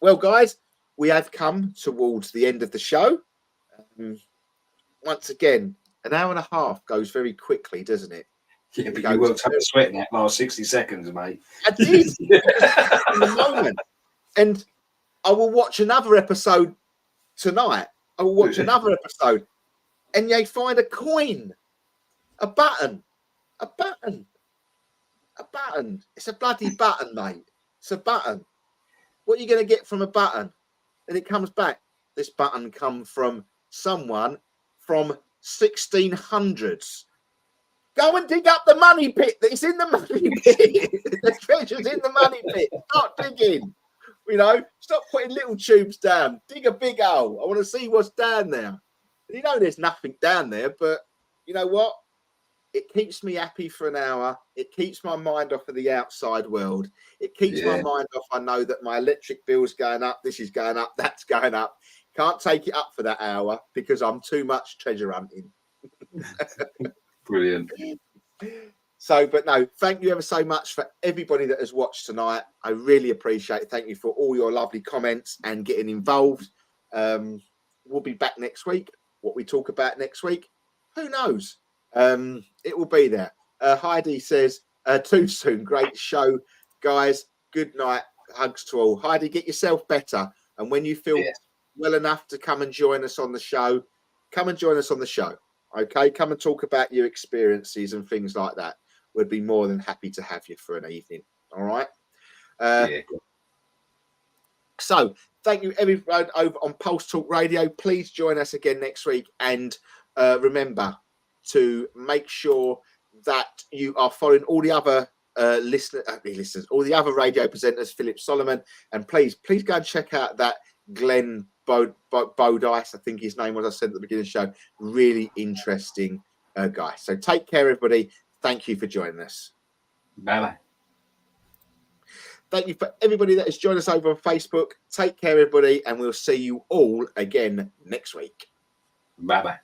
Well, guys, we have come towards the end of the show. Once again, an hour and a half goes very quickly, doesn't it? Yeah, but you worked up a sweat in that last 60 seconds, mate. I did. In the moment. And I will watch another episode tonight. I will watch another episode. And you find a coin, a button, a button, a button. It's a bloody button, mate. It's a button. What are you going to get from a button? And it comes back. This button come from someone from 1600s. Go and dig up the money pit. It's in the money pit. The treasure's in the money pit. Start digging. You know, stop putting little tubes down. Dig a big hole. I want to see what's down there. You know, there's nothing down there, but you know what? It keeps me happy for an hour. It keeps my mind off of the outside world. It keeps my mind off. I know that my electric bill's going up. This is going up. That's going up. Can't take it up for that hour because I'm too much treasure hunting. Brilliant. So, but no, thank you ever so much for everybody that has watched tonight. I really appreciate it. Thank you for all your lovely comments and getting involved. We'll be back next week. What we talk about next week, who knows? It will be there. Heidi says, too soon. Great show, guys. Good night. Hugs to all. Heidi, get yourself better. And when you feel well enough to come and join us on the show, come and join us on the show. Okay, come and talk about your experiences and things like that. We'd be more than happy to have you for an evening. All right. So thank you, everyone over on Pulse Talk Radio. Please join us again next week. And remember to make sure that you are following all the other listeners, all the other radio presenters, Philip Solomon. And please go and check out that Glenn Bodice, I think his name was, I said at the beginning of the show. Really interesting guy. So take care, everybody. Thank you for joining us. Bye-bye. Thank you for everybody that has joined us over on Facebook. Take care, everybody, and we'll see you all again next week. Bye-bye.